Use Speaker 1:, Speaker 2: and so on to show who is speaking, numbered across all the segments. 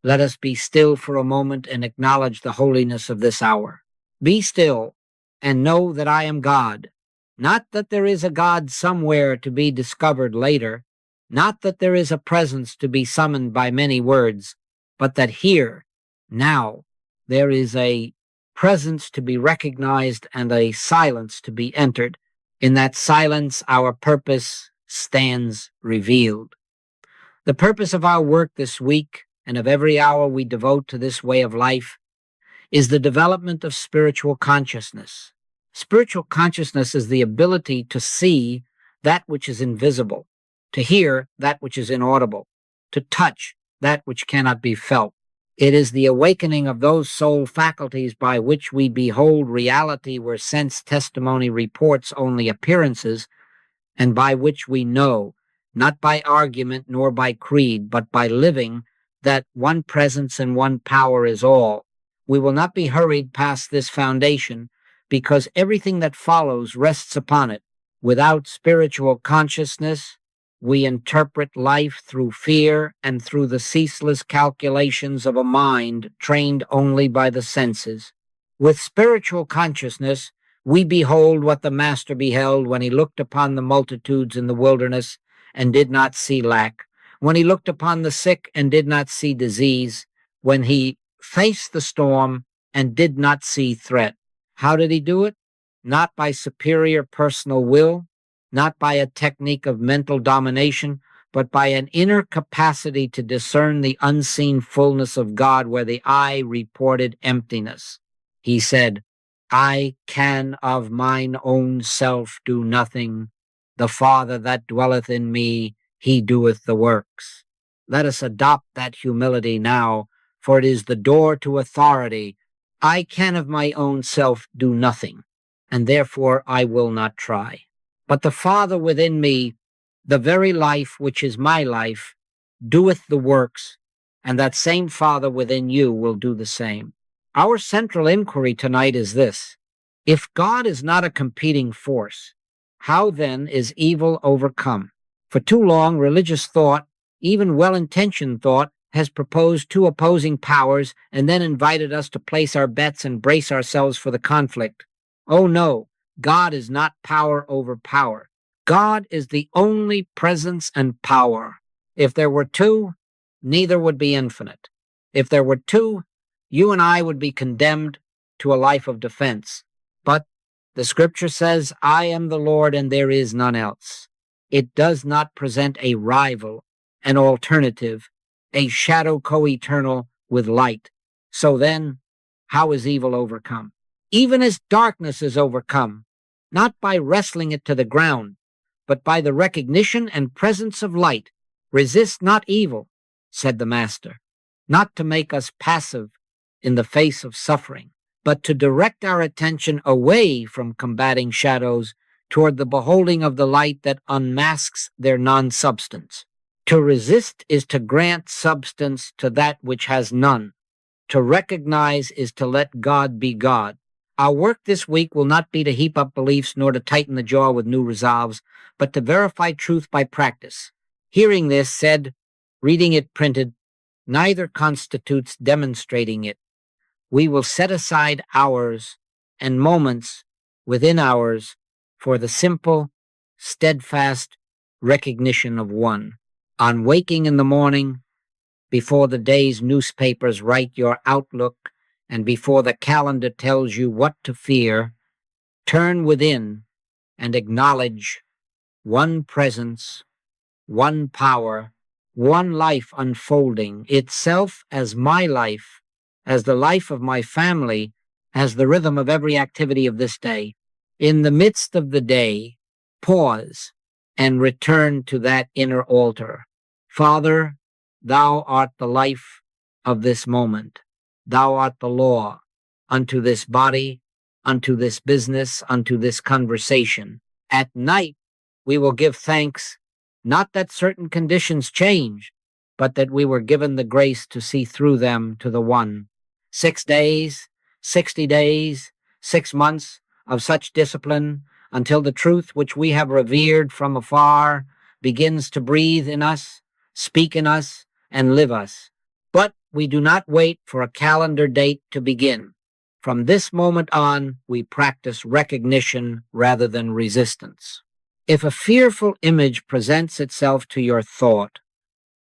Speaker 1: Let us be still for a moment and acknowledge the holiness of this hour. Be still and know that I am God. Not that there is a God somewhere to be discovered later, not that there is a presence to be summoned by many words, but that here, now, there is a presence to be recognized and a silence to be entered. In that silence, our purpose stands revealed. The purpose of our work this week and of every hour we devote to this way of life is the development of spiritual consciousness. Spiritual consciousness is the ability to see that which is invisible, to hear that which is inaudible, to touch that which cannot be felt. It is the awakening of those soul faculties by which we behold reality where sense testimony reports only appearances, and by which we know, not by argument nor by creed, but by living, that one presence and one power is all. We will not be hurried past this foundation, because everything that follows rests upon it. Without spiritual consciousness, we interpret life through fear and through the ceaseless calculations of a mind trained only by the senses. With spiritual consciousness, we behold what the Master beheld when he looked upon the multitudes in the wilderness and did not see lack, when he looked upon the sick and did not see disease, when he faced the storm and did not see threat. How did he do it? Not by superior personal will, not by a technique of mental domination, but by an inner capacity to discern the unseen fullness of God where the eye reported emptiness. He said, I can of mine own self do nothing. The Father that dwelleth in me, he doeth the works. Let us adopt that humility now, for it is the door to authority. I can of my own self do nothing, and therefore I will not try. But the Father within me, the very life which is my life, doeth the works, and that same Father within you will do the same. Our central inquiry tonight is this: if God is not a competing force, how then is evil overcome? For too long, religious thought, even well-intentioned thought, has proposed two opposing powers and then invited us to place our bets and brace ourselves for the conflict. Oh no, God is not power over power. God is the only presence and power. If there were two, neither would be infinite. If there were two, you and I would be condemned to a life of defense. But the scripture says, I am the Lord and there is none else. It does not present a rival, an alternative, a shadow co-eternal with light. So then, how is evil overcome? Even as darkness is overcome, not by wrestling it to the ground, but by the recognition and presence of light. Resist not evil, said the Master, not to make us passive in the face of suffering, but to direct our attention away from combating shadows toward the beholding of the light that unmasks their non-substance. To resist is to grant substance to that which has none. To recognize is to let God be God. Our work this week will not be to heap up beliefs nor to tighten the jaw with new resolves, but to verify truth by practice. Hearing this said, reading it printed, neither constitutes demonstrating it. We will set aside hours and moments within hours for the simple, steadfast recognition of one. On waking in the morning, before the day's newspapers write your outlook, and before the calendar tells you what to fear, turn within and acknowledge one presence, one power, one life unfolding, itself as my life, as the life of my family, as the rhythm of every activity of this day. In the midst of the day, pause and return to that inner altar. Father, thou art the life of this moment. Thou art the law unto this body, unto this business, unto this conversation. At night, we will give thanks, not that certain conditions change, but that we were given the grace to see through them to the one. 6 days, 60 days, 6 months of such discipline until the truth which we have revered from afar begins to breathe in us, speak in us, and live us. But we do not wait for a calendar date to begin. From this moment on, we practice recognition rather than resistance. If a fearful image presents itself to your thought,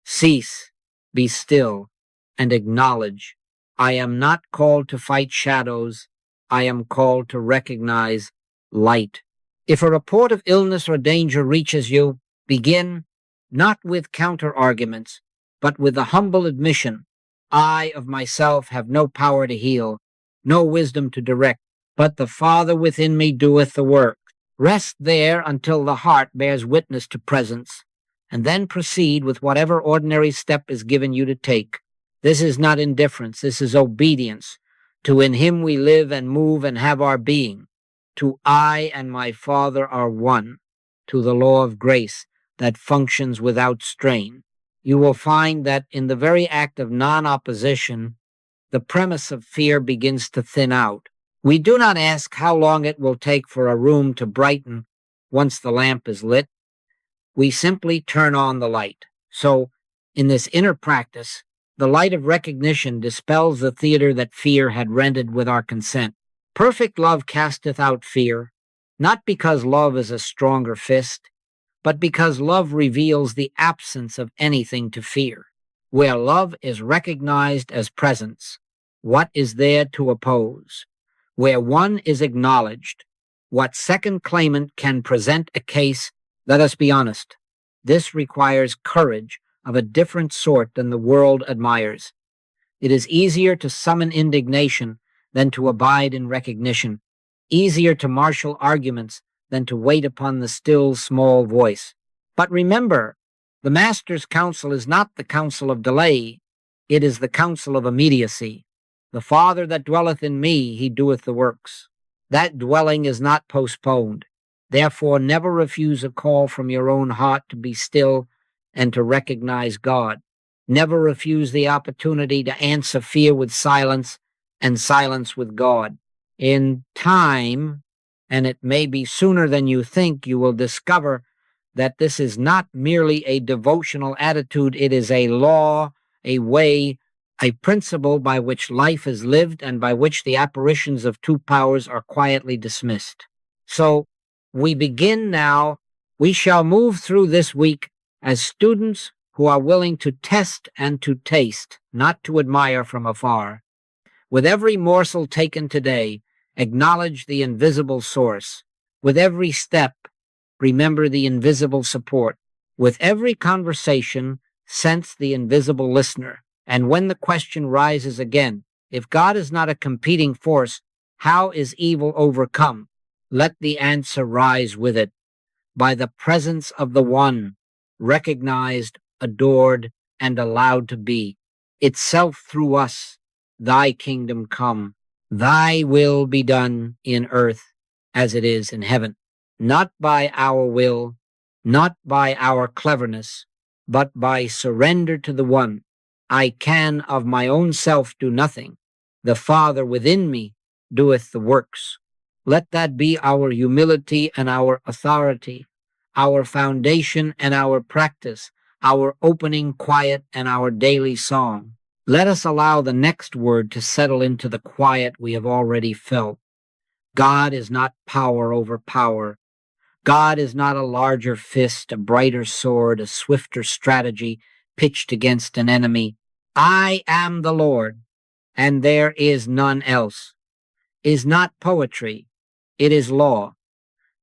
Speaker 1: cease, be still, and acknowledge, I am not called to fight shadows, I am called to recognize light. If a report of illness or danger reaches you, begin not with counter-arguments, but with the humble admission, I of myself have no power to heal, no wisdom to direct, but the Father within me doeth the work. Rest there until the heart bears witness to presence, and then proceed with whatever ordinary step is given you to take. This is not indifference, this is obedience, to in him we live and move and have our being, to I and my Father are one, to the law of grace that functions without strain. You will find that in the very act of non-opposition, the premise of fear begins to thin out. We do not ask how long it will take for a room to brighten once the lamp is lit. We simply turn on the light. So, in this inner practice, the light of recognition dispels the theater that fear had rented with our consent. Perfect love casteth out fear, not because love is a stronger fist, but because love reveals the absence of anything to fear. Where love is recognized as presence, what is there to oppose? Where one is acknowledged, what second claimant can present a case? Let us be honest. This requires courage of a different sort than the world admires. It is easier to summon indignation than to abide in recognition, easier to marshal arguments than to wait upon the still small voice. But remember, the Master's counsel is not the counsel of delay, it is the counsel of immediacy. The Father that dwelleth in me, he doeth the works. That dwelling is not postponed. Therefore, never refuse a call from your own heart to be still and to recognize God. Never refuse the opportunity to answer fear with silence and silence with God. In time, and it may be sooner than you think, you will discover that this is not merely a devotional attitude, it is a law, a way, a principle by which life is lived and by which the apparitions of two powers are quietly dismissed. So, we begin now. We shall move through this week as students who are willing to test and to taste, not to admire from afar. With every morsel taken today, acknowledge the invisible source. With every step, remember the invisible support. With every conversation, sense the invisible listener. And when the question rises again, if God is not a competing force, how is evil overcome? Let the answer rise with it. By the presence of the One, recognized, adored, and allowed to be. Itself through us, thy kingdom come. Thy will be done in earth as it is in heaven. Not by our will, not by our cleverness, but by surrender to the One. I can of my own self do nothing. The Father within me doeth the works. Let that be our humility and our authority, our foundation and our practice, our opening quiet and our daily song. Let us allow the next word to settle into the quiet we have already felt. God is not power over power. God is not a larger fist, a brighter sword, a swifter strategy pitched against an enemy. I am the Lord, and there is none else. Is not poetry. It is law.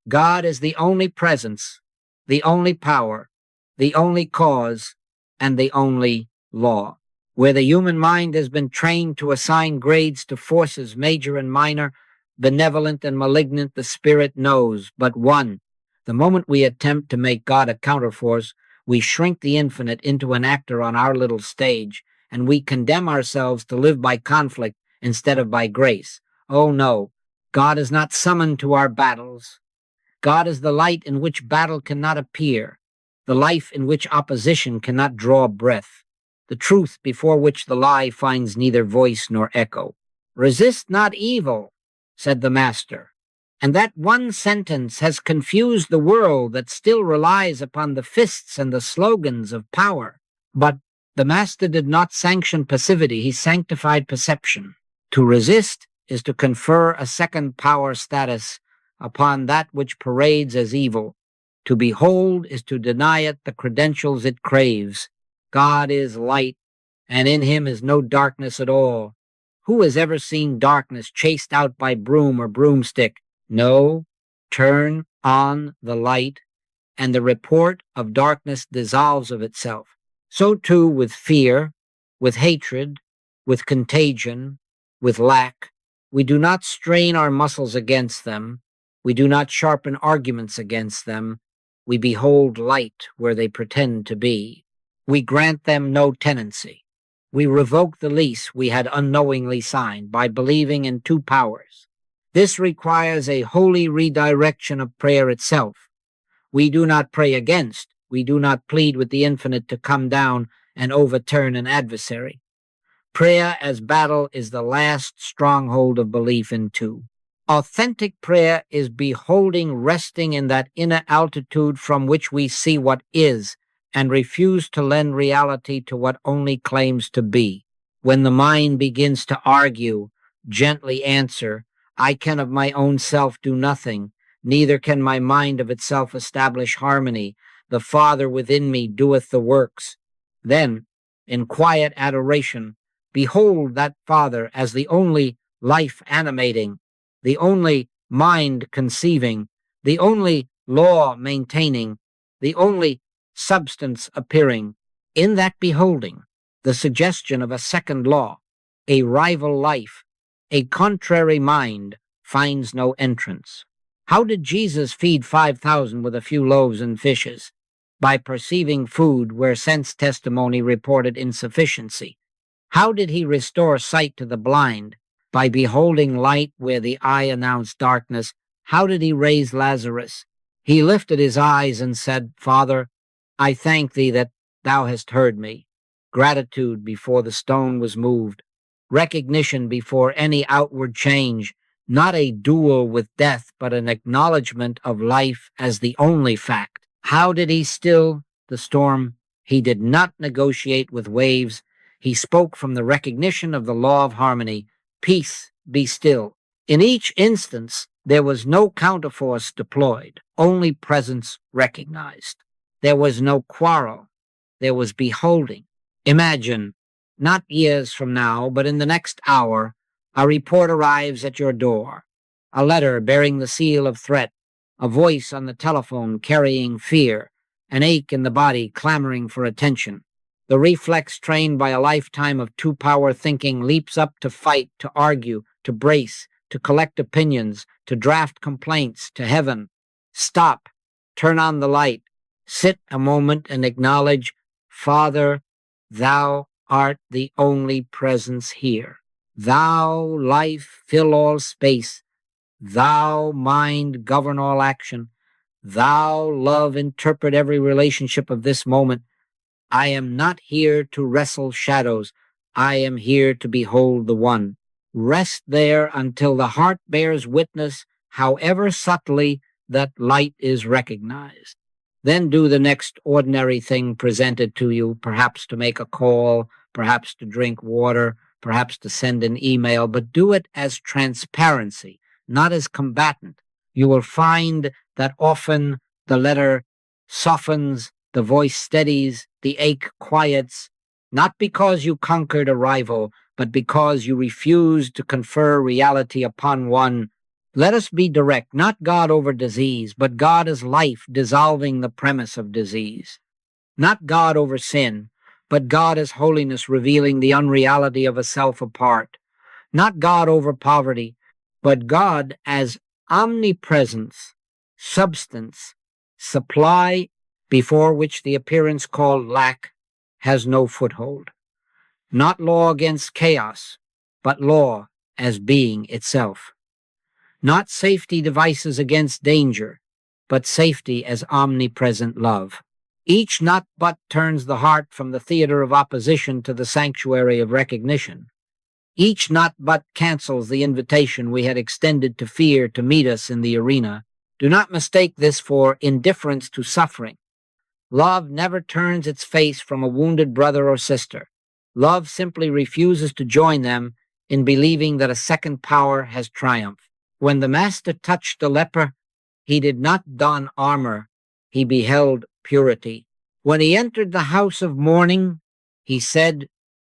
Speaker 1: God is the only presence, the only power, the only cause, and the only law. Where the human mind has been trained to assign grades to forces major and minor, benevolent and malignant, the spirit knows but one. The moment we attempt to make God a counterforce, we shrink the infinite into an actor on our little stage, and we condemn ourselves to live by conflict instead of by grace. Oh no, God is not summoned to our battles. God is the light in which battle cannot appear, the life in which opposition cannot draw breath, the truth before which the lie finds neither voice nor echo. Resist not evil, said the Master. And that one sentence has confused the world that still relies upon the fists and the slogans of power. But The Master did not sanction passivity, he sanctified perception. To resist is to confer a second power status upon that which parades as evil. To behold is to deny it the credentials it craves. God is light, and in him is no darkness at all. Who has ever seen darkness chased out by broom or broomstick? No, turn on the light, and the report of darkness dissolves of itself. So too with fear, with hatred, with contagion, with lack. We do not strain our muscles against them. We do not sharpen arguments against them. We behold light where they pretend to be. We grant them no tenancy. We revoke the lease we had unknowingly signed by believing in two powers. This requires a holy redirection of prayer itself. We do not pray against, we do not plead with the infinite to come down and overturn an adversary. Prayer as battle is the last stronghold of belief in two. Authentic prayer is beholding, resting in that inner altitude from which we see what is and refuse to lend reality to what only claims to be. When the mind begins to argue, gently answer, I can of my own self do nothing, neither can my mind of itself establish harmony. The Father within me doeth the works. Then, in quiet adoration, behold that Father as the only life animating, the only mind conceiving, the only law maintaining, the only substance appearing. In that beholding, the suggestion of a second law, a rival life, a contrary mind finds no entrance. How did Jesus feed 5,000 with a few loaves and fishes? By perceiving food where sense testimony reported insufficiency. How did he restore sight to the blind? By beholding light where the eye announced darkness. How did he raise Lazarus? He lifted his eyes and said, Father, I thank thee that thou hast heard me. Gratitude before the stone was moved. Recognition before any outward change. Not a duel with death, but an acknowledgement of life as the only fact. How did he still the storm? He did not negotiate with waves. He spoke from the recognition of the law of harmony. Peace, be still. In each instance, there was no counterforce deployed, only presence recognized. There was no quarrel. There was beholding. Imagine, not years from now, but in the next hour, a report arrives at your door, a letter bearing the seal of threat, a voice on the telephone carrying fear, an ache in the body clamoring for attention. The reflex trained by a lifetime of two-power thinking leaps up to fight, to argue, to brace, to collect opinions, to draft complaints, to heaven. Stop, turn on the light, sit a moment and acknowledge, Father, thou art the only presence here. Thou, life, fill all space. Thou, mind, govern all action. Thou, love, interpret every relationship of this moment. I am not here to wrestle shadows. I am here to behold the one. Rest there until the heart bears witness, however subtly, that light is recognized. Then do the next ordinary thing presented to you, perhaps to make a call, perhaps to drink water, perhaps to send an email, but do it as transparency, not as combatant. You will find that often the letter softens, the voice steadies, the ache quiets, not because you conquered a rival, but because you refused to confer reality upon one. Let us be direct, not God over disease, but God as life dissolving the premise of disease. Not God over sin, but God as holiness revealing the unreality of a self apart. Not God over poverty, but God as omnipresence, substance, supply, before which the appearance called lack has no foothold. Not law against chaos, but law as being itself. Not safety devices against danger, but safety as omnipresent love. Each not but turns the heart from the theater of opposition to the sanctuary of recognition. Each not but cancels the invitation we had extended to fear to meet us in the arena. Do not mistake this for indifference to suffering. Love never turns its face from a wounded brother or sister. Love simply refuses to join them in believing that a second power has triumphed. When the Master touched the leper, he did not don armor, he beheld purity. When he entered the house of mourning, he said,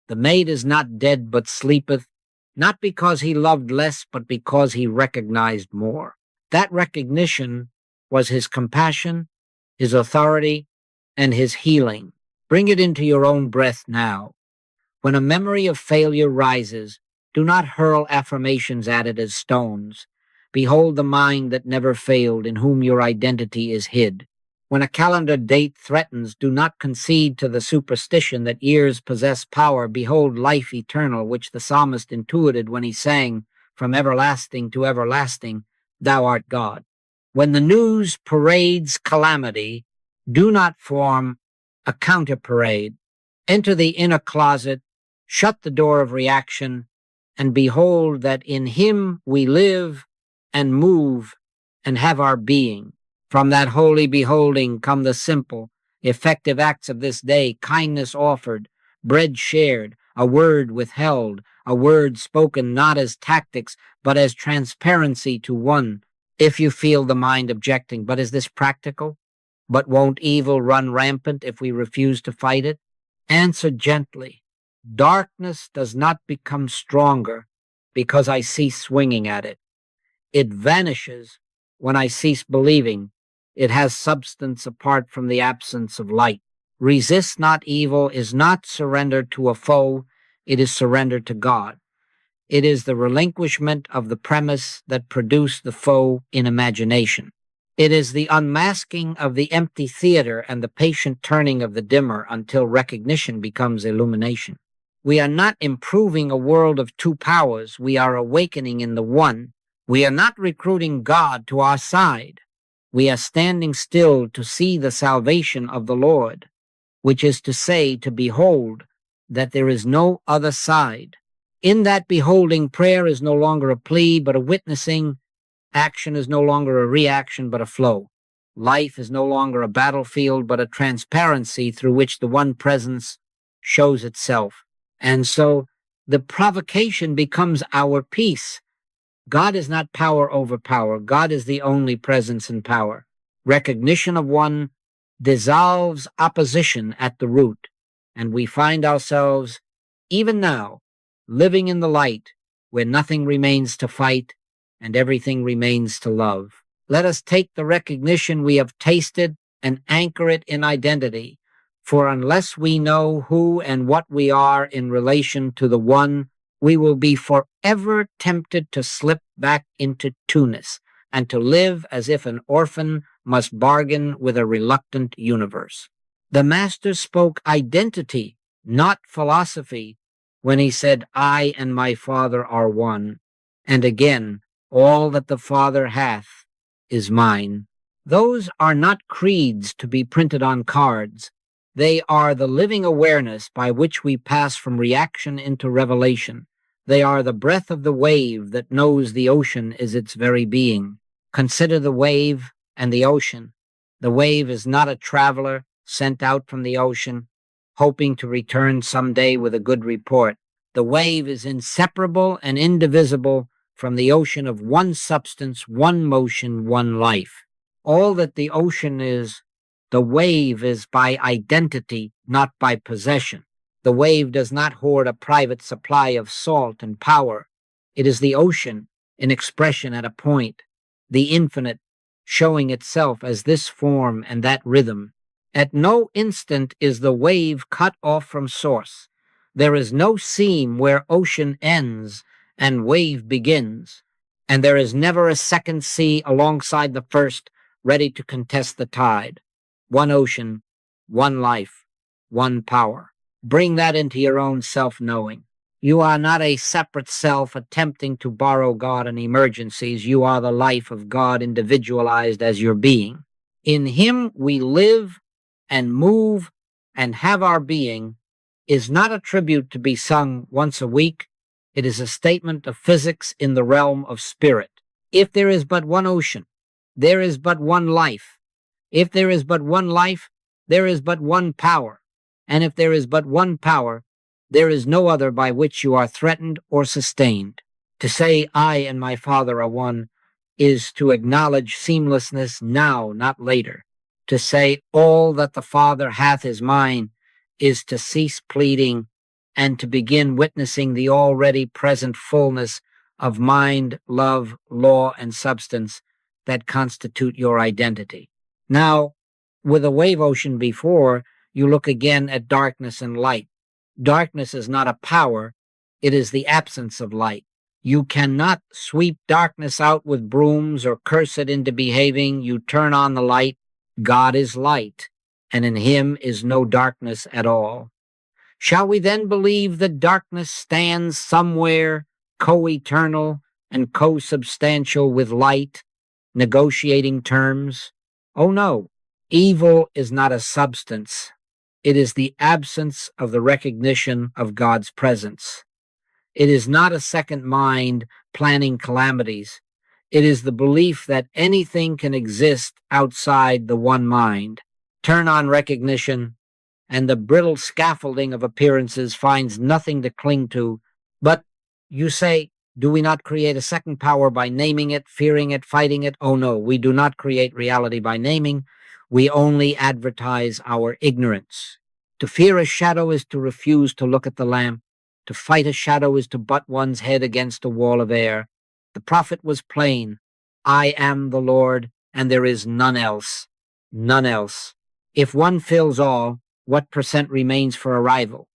Speaker 1: "The maid is not dead but sleepeth," not because he loved less, but because he recognized more. That recognition was his compassion, his authority, and his healing. Bring it into your own breath now. When a memory of failure rises, do not hurl affirmations at it as stones. Behold the mind that never failed, in whom your identity is hid. When a calendar date threatens, do not concede to the superstition that years possess power. Behold life eternal, which the psalmist intuited when he sang, "From everlasting to everlasting, thou art God." When the news parades calamity, do not form a counter parade. Enter the inner closet, shut the door of reaction, and behold that in him we live and move and have our being. From that holy beholding come the simple, effective acts of this day: kindness offered, bread shared, a word withheld, a word spoken not as tactics, but as transparency to one. If you feel the mind objecting, but is this practical? But won't evil run rampant if we refuse to fight it? Answer gently. Darkness does not become stronger because I cease swinging at it. It vanishes when I cease believing it has substance apart from the absence of light. Resist not evil is not surrender to a foe, it is surrender to God. It is the relinquishment of the premise that produced the foe in imagination. It is the unmasking of the empty theater and the patient turning of the dimmer until recognition becomes illumination. We are not improving a world of two powers. We are awakening in the one. We are not recruiting God to our side. We are standing still to see the salvation of the Lord, which is to say, to behold that there is no other side. In that beholding, prayer is no longer a plea, but a witnessing. Action is no longer a reaction, but a flow. Life is no longer a battlefield, but a transparency through which the one presence shows itself. And so the provocation becomes our peace. God is not power over power. God is the only presence and power. Recognition of one dissolves opposition at the root, and we find ourselves, even now, living in the light where nothing remains to fight and everything remains to love. Let us take the recognition we have tasted and anchor it in identity, for unless we know who and what we are in relation to the one, we will be forever tempted to slip back into two-ness and to live as if an orphan must bargain with a reluctant universe. The Master spoke identity, not philosophy, when he said, "I and my Father are one," and again, "All that the Father hath is mine." Those are not creeds to be printed on cards. They are the living awareness by which we pass from reaction into revelation. They are the breath of the wave that knows the ocean is its very being. Consider the wave and the ocean. The wave is not a traveler sent out from the ocean, hoping to return someday with a good report. The wave is inseparable and indivisible from the ocean of one substance, one motion, one life. All that the ocean is, the wave is by identity, not by possession. The wave does not hoard a private supply of salt and power. It is the ocean in expression at a point, the infinite showing itself as this form and that rhythm. At no instant is the wave cut off from source. There is no seam where ocean ends and wave begins, and there is never a second sea alongside the first ready to contest the tide. One ocean, one life, one power. Bring that into your own self-knowing. You are not a separate self attempting to borrow God in emergencies. You are the life of God individualized as your being. In him we live and move and have our being is not a tribute to be sung once a week. It is a statement of physics in the realm of spirit. If there is but one ocean, there is but one life. If there is but one life, There is but one power, and if there is but one power, there is no other by which you are threatened or sustained. To say, I and my Father are one, is to acknowledge seamlessness now, not later. To say, all that the Father hath is mine, is to cease pleading and to begin witnessing the already present fullness of mind, love, law, and substance that constitute your identity. Now, with a wave ocean before, you look again at darkness and light. Darkness is not a power, it is the absence of light. You cannot sweep darkness out with brooms or curse it into behaving. You turn on the light. God is light, and in him is no darkness at all. Shall we then believe that darkness stands somewhere co-eternal and co-substantial with light, negotiating terms? Oh no, evil is not a substance. It is the absence of the recognition of God's presence. It is not a second mind planning calamities. It is the belief that anything can exist outside the one mind. Turn on recognition, and the brittle scaffolding of appearances finds nothing to cling to. But you say, do we not create a second power by naming it, fearing it, fighting it? Oh no, we do not create reality by naming. We only advertise our ignorance. To fear a shadow is to refuse to look at the lamp. To fight a shadow is to butt one's head against a wall of air. The prophet was plain. I am the Lord, and there is none else. None else. If one fills all, what percent remains for a rival?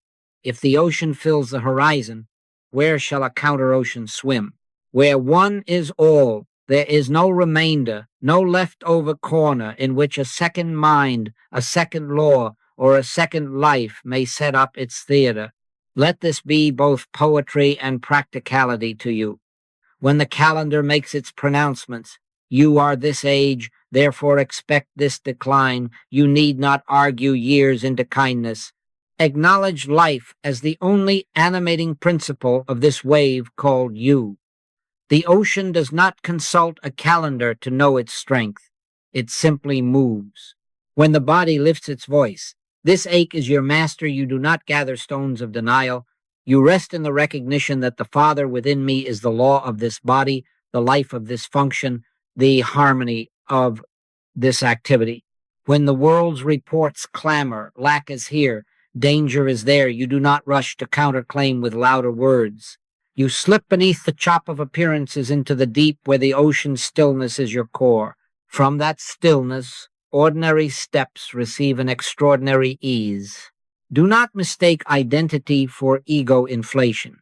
Speaker 1: If the ocean fills the horizon, where shall a counter-ocean swim? Where one is all, there is no remainder, no leftover corner in which a second mind, a second law, or a second life may set up its theater. Let this be both poetry and practicality to you. When the calendar makes its pronouncements, you are this age, therefore expect this decline. You need not argue years into kindness. Acknowledge life as the only animating principle of this wave called you. The ocean does not consult a calendar to know its strength. It simply moves. When the body lifts its voice, this ache is your master. You do not gather stones of denial. You rest in the recognition that the Father within me is the law of this body, the life of this function, the harmony of this activity. When the world's reports clamor, lack is here, danger is there, you do not rush to counterclaim with louder words. You slip beneath the chop of appearances into the deep where the ocean's stillness is your core. From that stillness, ordinary steps receive an extraordinary ease. Do not mistake identity for ego inflation.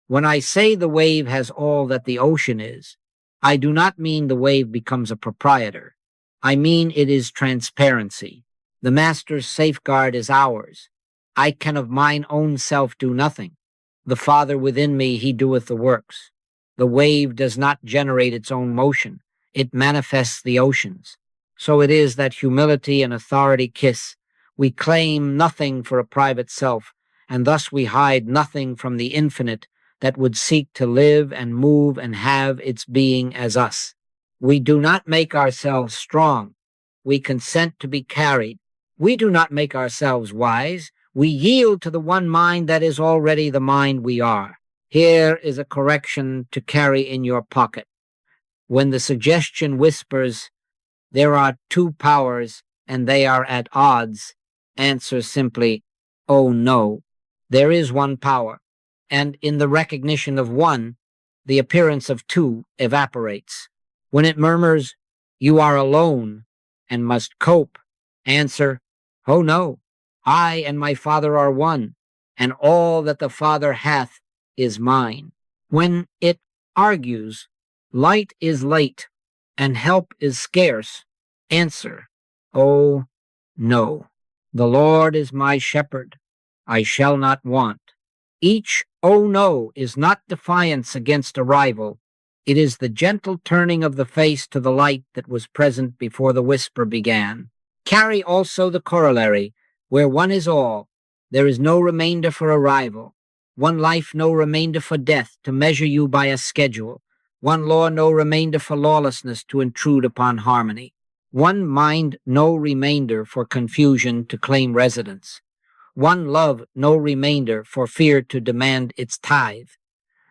Speaker 1: When I say the wave has all that the ocean is, I do not mean the wave becomes a proprietor. I mean it is transparency. The master's safeguard is ours. I can of mine own self do nothing. The Father within me, he doeth the works. The wave does not generate its own motion. It manifests the oceans. So it is that humility and authority kiss. We claim nothing for a private self, and thus we hide nothing from the infinite that would seek to live and move and have its being as us. We do not make ourselves strong. We consent to be carried. We do not make ourselves wise. We yield to the one mind that is already the mind we are. Here is a correction to carry in your pocket. When the suggestion whispers, there are two powers and they are at odds, answer simply, oh no, there is one power, and in the recognition of one, the appearance of two evaporates. When it murmurs, you are alone and must cope, answer, oh no, I and my Father are one, and all that the Father hath is mine. When it argues, light is late, and help is scarce, answer, oh, no. The Lord is my shepherd, I shall not want. Each oh no is not defiance against a rival. It is the gentle turning of the face to the light that was present before the whisper began. Carry also the corollary, where one is all, there is no remainder for a rival. One life, no remainder for death, to measure you by a schedule. One law, no remainder for lawlessness, to intrude upon harmony. One mind, no remainder for confusion to claim residence. One love, no remainder for fear to demand its tithe.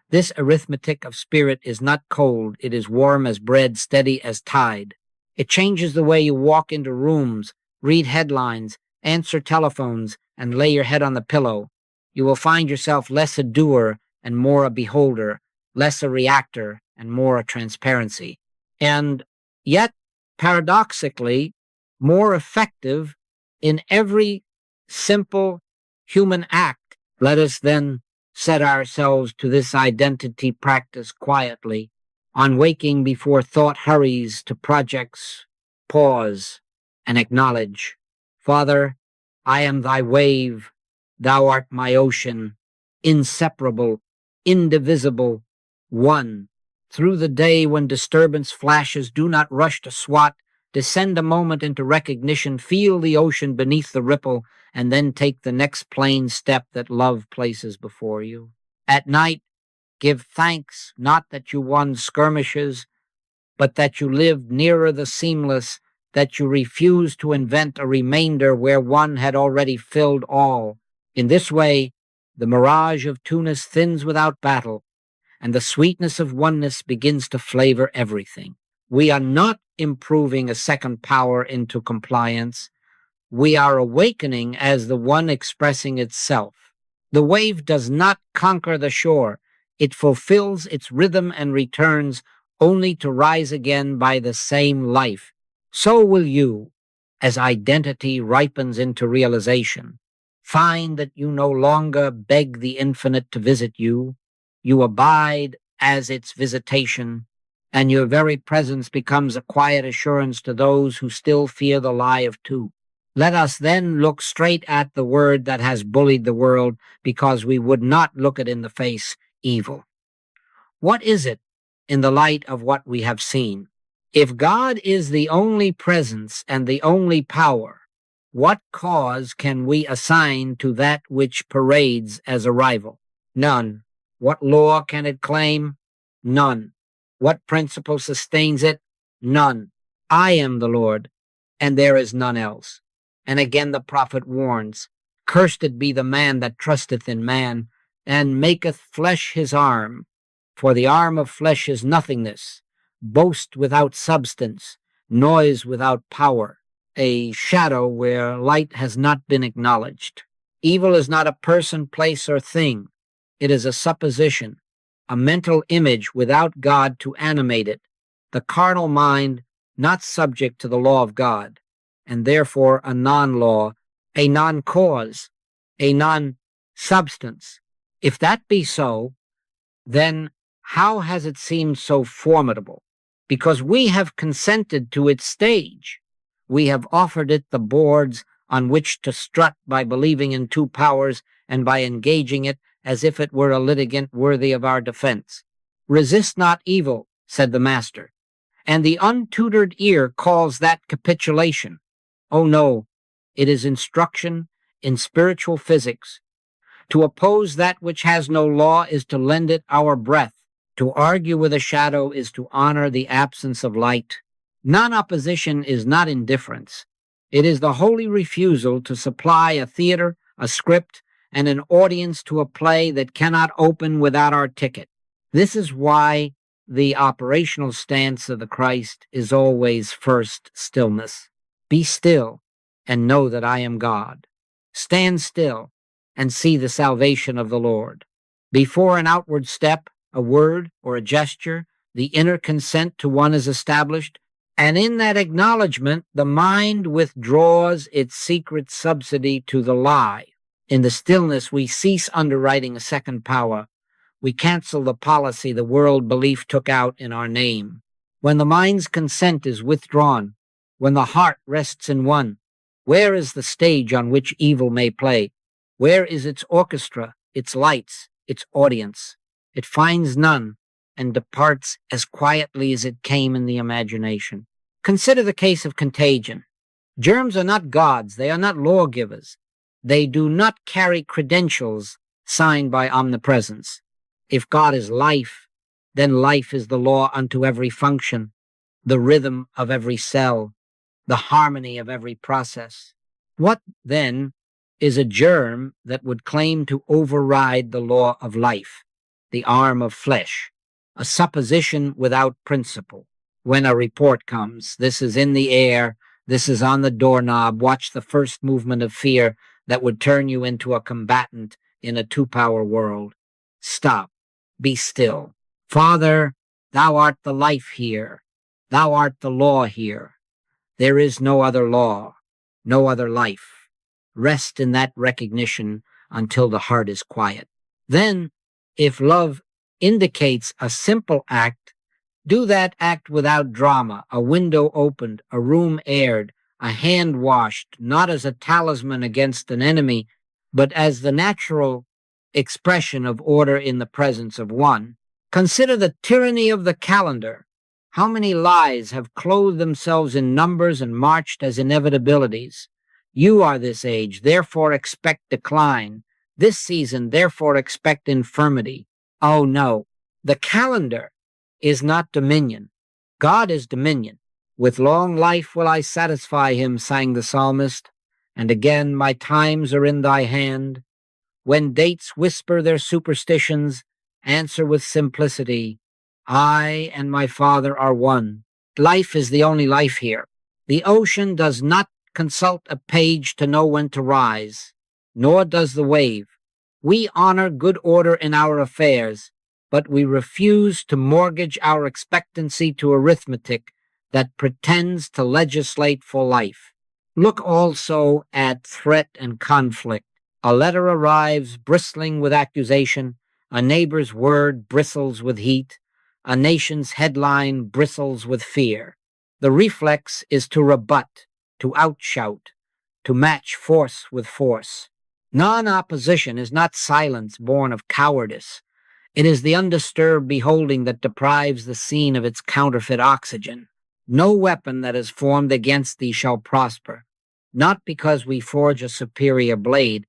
Speaker 1: This arithmetic of spirit is not cold, it is warm as bread, steady as tide. It changes the way you walk into rooms, read headlines, answer telephones, and lay your head on the pillow. You will find yourself less a doer and more a beholder, less a reactor and more a transparency. And yet, paradoxically, more effective in every simple human act. Let us then set ourselves to this identity practice quietly. On waking before thought hurries to projects, pause and acknowledge. Father, I am thy wave, thou art my ocean, inseparable, indivisible, one. Through the day when disturbance flashes, do not rush to swat. Descend a moment into recognition, feel the ocean beneath the ripple, and then take the next plain step that love places before you. At night, give thanks, not that you won skirmishes, but that you lived nearer the seamless, that you refused to invent a remainder where one had already filled all. In this way, the mirage of Tunis thins without battle, and the sweetness of oneness begins to flavor everything. We are not improving a second power into compliance. We are awakening as the one expressing itself. The wave does not conquer the shore. It fulfills its rhythm and returns only to rise again by the same life. So will you, as identity ripens into realization, find that you no longer beg the infinite to visit you. You abide as its visitation, and your very presence becomes a quiet assurance to those who still fear the lie of two. Let us then look straight at the word that has bullied the world because we would not look it in the face, evil. What is it in the light of what we have seen? If God is the only presence and the only power, what cause can we assign to that which parades as a rival? None. What law can it claim? None. What principle sustains it? None. I am the Lord, and there is none else. And again the prophet warns, Cursed be the man that trusteth in man, and maketh flesh his arm. For the arm of flesh is nothingness, boast without substance, noise without power, a shadow where light has not been acknowledged. Evil is not a person, place, or thing. It is a supposition, a mental image without God to animate it, the carnal mind not subject to the law of God, and therefore a non-law, a non-cause, a non-substance. If that be so, then how has it seemed so formidable? Because we have consented to its stage. We have offered it the boards on which to strut by believing in two powers and by engaging it as if it were a litigant worthy of our defense. Resist not evil, said the Master, and the untutored ear calls that capitulation. Oh no, it is instruction in spiritual physics. To oppose that which has no law is to lend it our breath. To argue with a shadow is to honor the absence of light. Non-opposition is not indifference. It is the holy refusal to supply a theater, a script, and an audience to a play that cannot open without our ticket. This is why the operational stance of the Christ is always first stillness. Be still and know that I am God. Stand still and see the salvation of the Lord. Before an outward step, a word, or a gesture, the inner consent to one is established, and in that acknowledgement, the mind withdraws its secret subsidy to the lie. In the stillness, we cease underwriting a second power. We cancel the policy the world belief took out in our name. When the mind's consent is withdrawn, when the heart rests in one, where is the stage on which evil may play? Where is its orchestra, its lights, its audience? It finds none and departs as quietly as it came in the imagination. Consider the case of contagion. Germs are not gods. They are not lawgivers. They do not carry credentials signed by omnipresence. If God is life, then life is the law unto every function, the rhythm of every cell. the harmony of every process. What, then, is a germ that would claim to override the law of life, the arm of flesh, a supposition without principle? When a report comes, this is in the air, this is on the doorknob, watch the first movement of fear that would turn you into a combatant in a two-power world. Stop. Be still. Father, thou art the life here. Thou art the law here. There is no other law, no other life. Rest in that recognition until the heart is quiet. Then, if love indicates a simple act, do that act without drama, a window opened, a room aired, a hand washed, not as a talisman against an enemy, but as the natural expression of order in the presence of one. Consider the tyranny of the calendar. How many lies have clothed themselves in numbers and marched as inevitabilities? You are this age, therefore expect decline. This season, therefore expect infirmity. Oh no, the calendar is not dominion. God is dominion. With long life will I satisfy him, sang the psalmist. And again, my times are in thy hand. When dates whisper their superstitions, answer with simplicity, I and my Father are one. Life is the only life here. The ocean does not consult a page to know when to rise, nor does the wave. We honor good order in our affairs, but we refuse to mortgage our expectancy to arithmetic that pretends to legislate for life. Look also at threat and conflict. A letter arrives bristling with accusation, a neighbor's word bristles with heat, a nation's headline bristles with fear. The reflex is to rebut, to outshout, to match force with force. Non-opposition is not silence born of cowardice. It is the undisturbed beholding that deprives the scene of its counterfeit oxygen. No weapon that is formed against thee shall prosper, not because we forge a superior blade,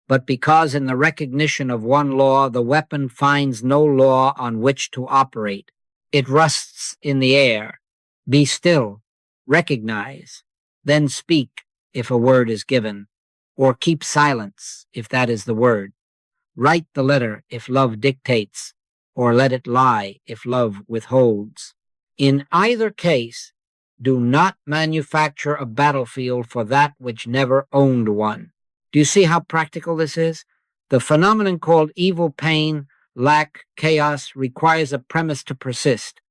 Speaker 1: but because in the recognition of one law, the weapon finds no law on which to operate. It rusts in the air. Be still, recognize, then speak if a word is given, or keep silence if that is the word. Write the letter if love dictates, or let it lie if love withholds. In either case, do not manufacture a battlefield for that which never owned one. Do you see how practical this is? The phenomenon called evil, pain, lack, chaos requires a premise to persist.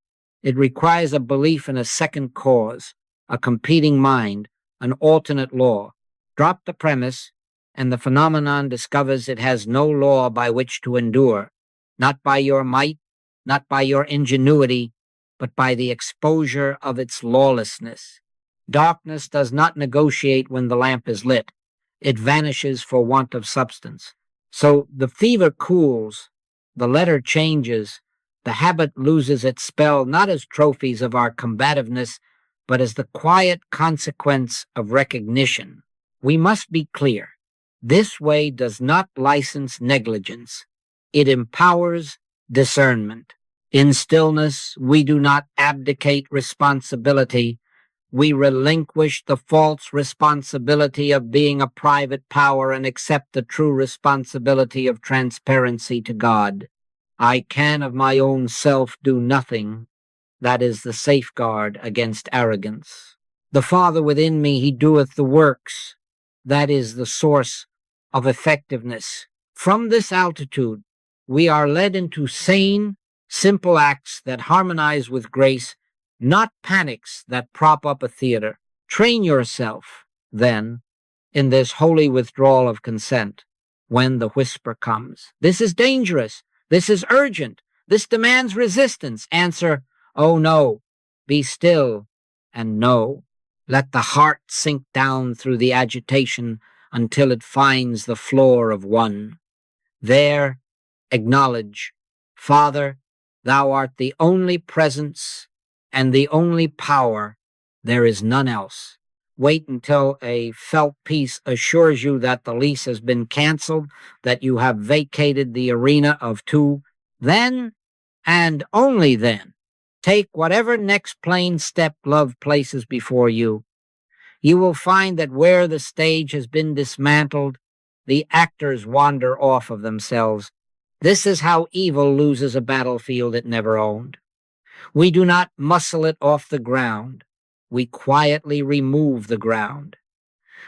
Speaker 1: It requires a belief in a second cause, a competing mind, an alternate law. Drop the premise, and the phenomenon discovers it has no law by which to endure, not by your might, not by your ingenuity, but by the exposure of its lawlessness. Darkness does not negotiate when the lamp is lit. It vanishes for want of substance. So the fever cools, the letter changes, the habit loses its spell, not as trophies of our combativeness, but as the quiet consequence of recognition. We must be clear. This way does not license negligence. It empowers discernment. In stillness, we do not abdicate responsibility. We relinquish the false responsibility of being a private power and accept the true responsibility of transparency to God. I can of my own self do nothing. That is the safeguard against arrogance. The Father within me, he doeth the works. That is the source of effectiveness. From this altitude, we are led into sane, simple acts that harmonize with grace, not panics that prop up a theater. Train yourself, then, in this holy withdrawal of consent when the whisper comes. This is dangerous. This is urgent. This demands resistance. Answer, oh no. Be still and know. Let the heart sink down through the agitation until it finds the floor of one. There, acknowledge, Father, thou art the only presence and the only power. There is none else. Wait until a felt peace assures you that the lease has been canceled, that you have vacated the arena of two. Then, and only then, take whatever next plain step love places before you. You will find that where the stage has been dismantled, the actors wander off of themselves. This is how evil loses a battlefield it never owned. We do not muscle it off the ground. We quietly remove the ground.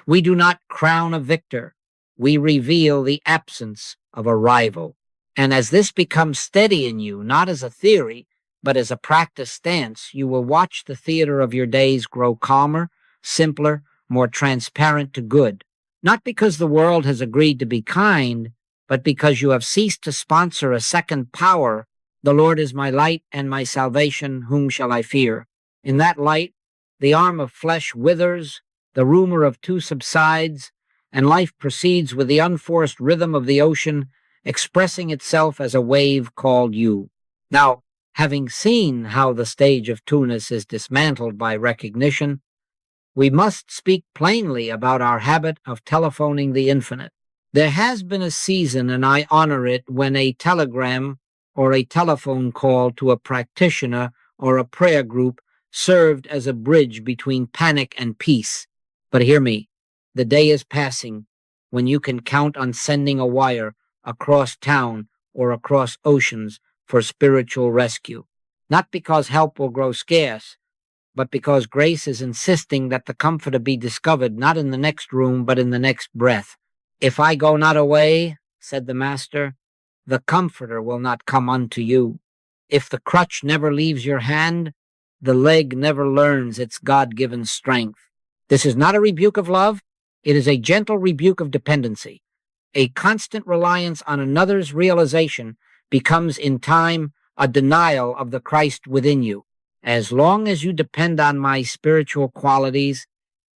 Speaker 1: We do not crown a victor. We reveal the absence of a rival. And as this becomes steady in you, not as a theory, but as a practice stance, you will watch the theater of your days grow calmer, simpler, more transparent to good. Not because the world has agreed to be kind, but because you have ceased to sponsor a second power. The Lord is my light and my salvation, whom shall I fear? In that light, the arm of flesh withers, the rumor of two subsides, and life proceeds with the unforced rhythm of the ocean, expressing itself as a wave called you. Now, having seen how the stage of two-ness is dismantled by recognition, we must speak plainly about our habit of telephoning the infinite. There has been a season, and I honor it, when a telegram or a telephone call to a practitioner or a prayer group served as a bridge between panic and peace. But hear me, the day is passing when you can count on sending a wire across town or across oceans for spiritual rescue. Not because help will grow scarce, but because grace is insisting that the Comforter be discovered not in the next room, but in the next breath. If I go not away, said the Master, the Comforter will not come unto you. If the crutch never leaves your hand, the leg never learns its God-given strength. This is not a rebuke of love. It is a gentle rebuke of dependency. A constant reliance on another's realization becomes in time a denial of the Christ within you. As long as you depend on my spiritual qualities,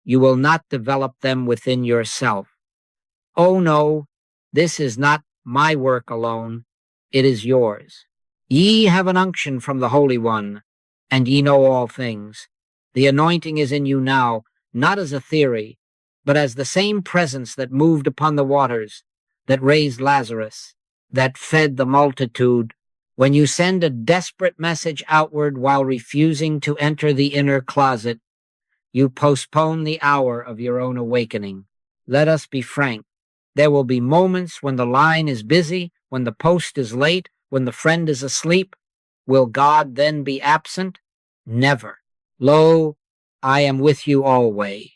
Speaker 1: you will not develop them within yourself. Oh no, this is not my work alone. It is yours. Ye have an unction from the Holy One, and ye know all things. The anointing is in you now, not as a theory, but as the same presence that moved upon the waters, that raised Lazarus, that fed the multitude. When you send a desperate message outward while refusing to enter the inner closet, you postpone the hour of your own awakening. Let us be frank. There will be moments when the line is busy, when the post is late, when the friend is asleep. Will God then be absent? Never. Lo, I am with you always.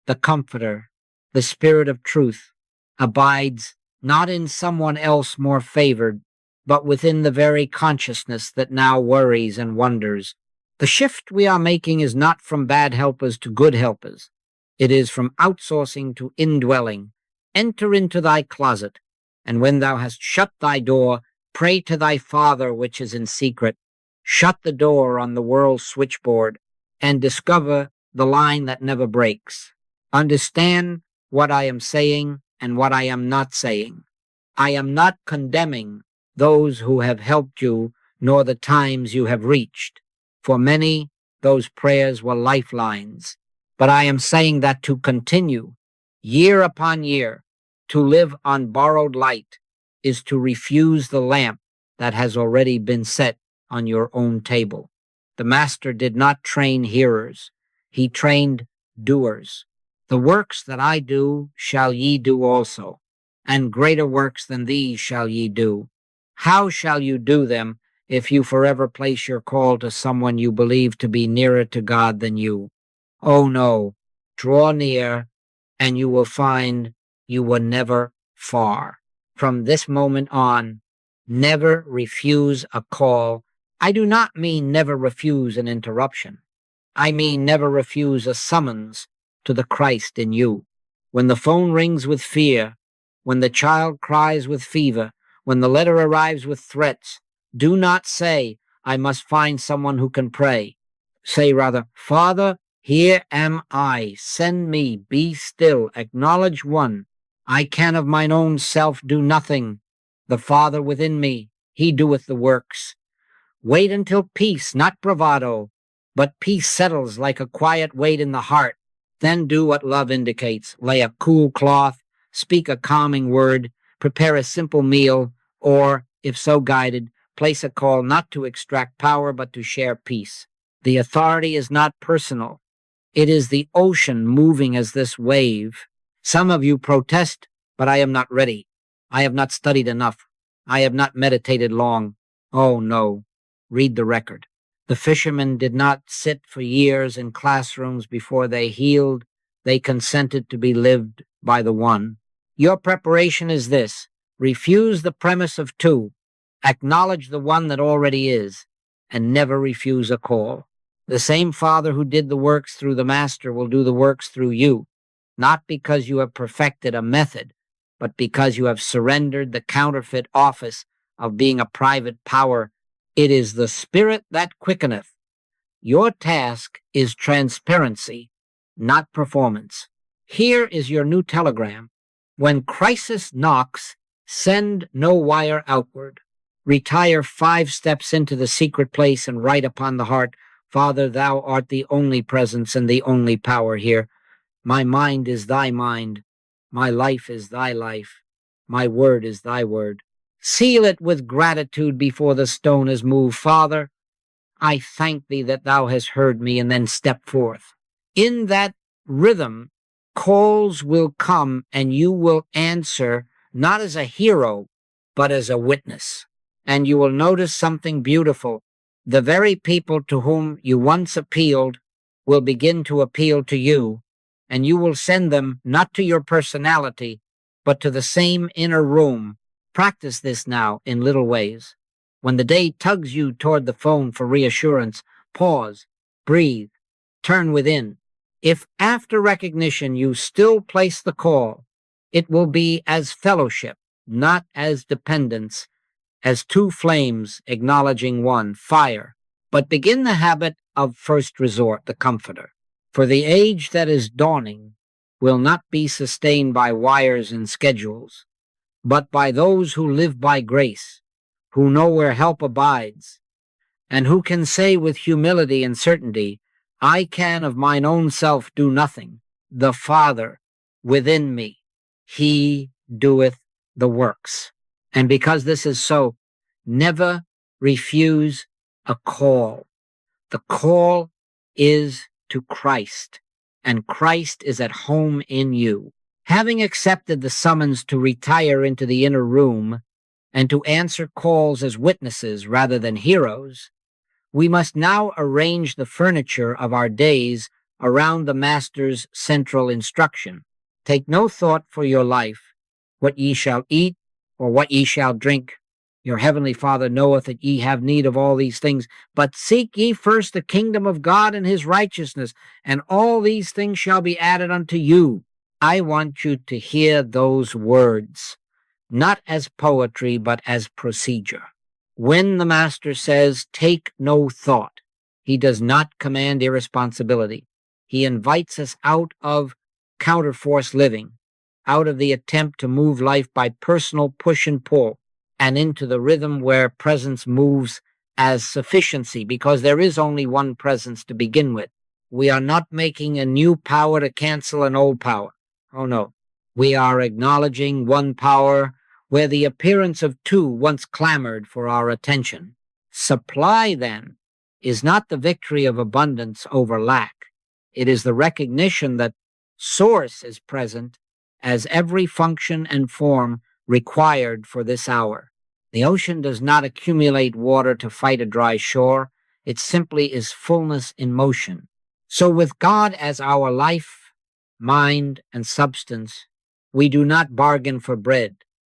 Speaker 1: The Comforter, the Spirit of truth, abides not in someone else more favored, but within the very consciousness that now worries and wonders. The shift we are making is not from bad helpers to good helpers. It is from outsourcing to indwelling. Enter into thy closet, and when thou hast shut thy door, pray to thy Father which is in secret. Shut the door on the world's switchboard, and discover the line that never breaks. Understand what I am saying and what I am not saying. I am not condemning those who have helped you, nor the times you have reached. For many, those prayers were lifelines. But I am saying that to continue, year upon year, to live on borrowed light, is to refuse the lamp that has already been set on your own table. The Master did not train hearers. He trained doers. The works that I do shall ye do also, and greater works than these shall ye do. How shall you do them if you forever place your call to someone you believe to be nearer to God than you? Oh no, draw near, and you will find you were never far. From this moment on, never refuse a call. I do not mean never refuse an interruption. I mean never refuse a summons to the Christ in you. When the phone rings with fear, when the child cries with fever, when the letter arrives with threats, do not say, I must find someone who can pray. Say rather, Father, here am I, send me, be still, acknowledge one. I can of mine own self do nothing. The Father within me, he doeth the works. Wait until peace, not bravado, but peace settles like a quiet weight in the heart. Then do what love indicates. Lay a cool cloth, speak a calming word, prepare a simple meal, or, if so guided, place a call not to extract power but to share peace. The authority is not personal. It is the ocean moving as this wave. Some of you protest, but I am not ready. I have not studied enough. I have not meditated long. Oh, no. Read the record. The fishermen did not sit for years in classrooms before they healed. They consented to be lived by the one. Your preparation is this. Refuse the premise of two. Acknowledge the one that already is, and never refuse a call. The same Father who did the works through the Master will do the works through you, not because you have perfected a method, but because you have surrendered the counterfeit office of being a private power. It is the Spirit that quickeneth. Your task is transparency, not performance. Here is your new telegram. When crisis knocks, send no wire outward. Retire 5 steps into the secret place and write upon the heart, Father, thou art the only presence and the only power here. My mind is thy mind. My life is thy life. My word is thy word. Seal it with gratitude before the stone is moved. Father, I thank thee that thou hast heard me, and then step forth. In that rhythm, calls will come and you will answer not as a hero, but as a witness. And you will notice something beautiful. The very people to whom you once appealed will begin to appeal to you, and you will send them not to your personality, but to the same inner room. Practice this now in little ways. When the day tugs you toward the phone for reassurance, pause, breathe, turn within. If after recognition you still place the call, it will be as fellowship, not as dependence, as 2 flames acknowledging one, fire. But begin the habit of first resort, the Comforter. For the age that is dawning will not be sustained by wires and schedules, but by those who live by grace, who know where help abides, and who can say with humility and certainty, I can of mine own self do nothing. The Father within me, he doeth the works. And because this is so, never refuse a call. The call is to Christ, and Christ is at home in you. Having accepted the summons to retire into the inner room and to answer calls as witnesses rather than heroes, we must now arrange the furniture of our days around the Master's central instruction. Take no thought for your life, what ye shall eat, or what ye shall drink. Your heavenly Father knoweth that ye have need of all these things. But seek ye first the kingdom of God and his righteousness, and all these things shall be added unto you. I want you to hear those words, not as poetry, but as procedure. When the Master says, take no thought, he does not command irresponsibility. He invites us out of counterforce living, out of the attempt to move life by personal push and pull, and into the rhythm where presence moves as sufficiency, because there is only one presence to begin with. We are not making a new power to cancel an old power. Oh no. We are acknowledging one power where the appearance of 2 once clamored for our attention. Supply, then, is not the victory of abundance over lack. It is the recognition that Source is present as every function and form required for this hour. The ocean does not accumulate water to fight a dry shore. It simply is fullness in motion. So with God as our life, mind, and substance, we do not bargain for bread.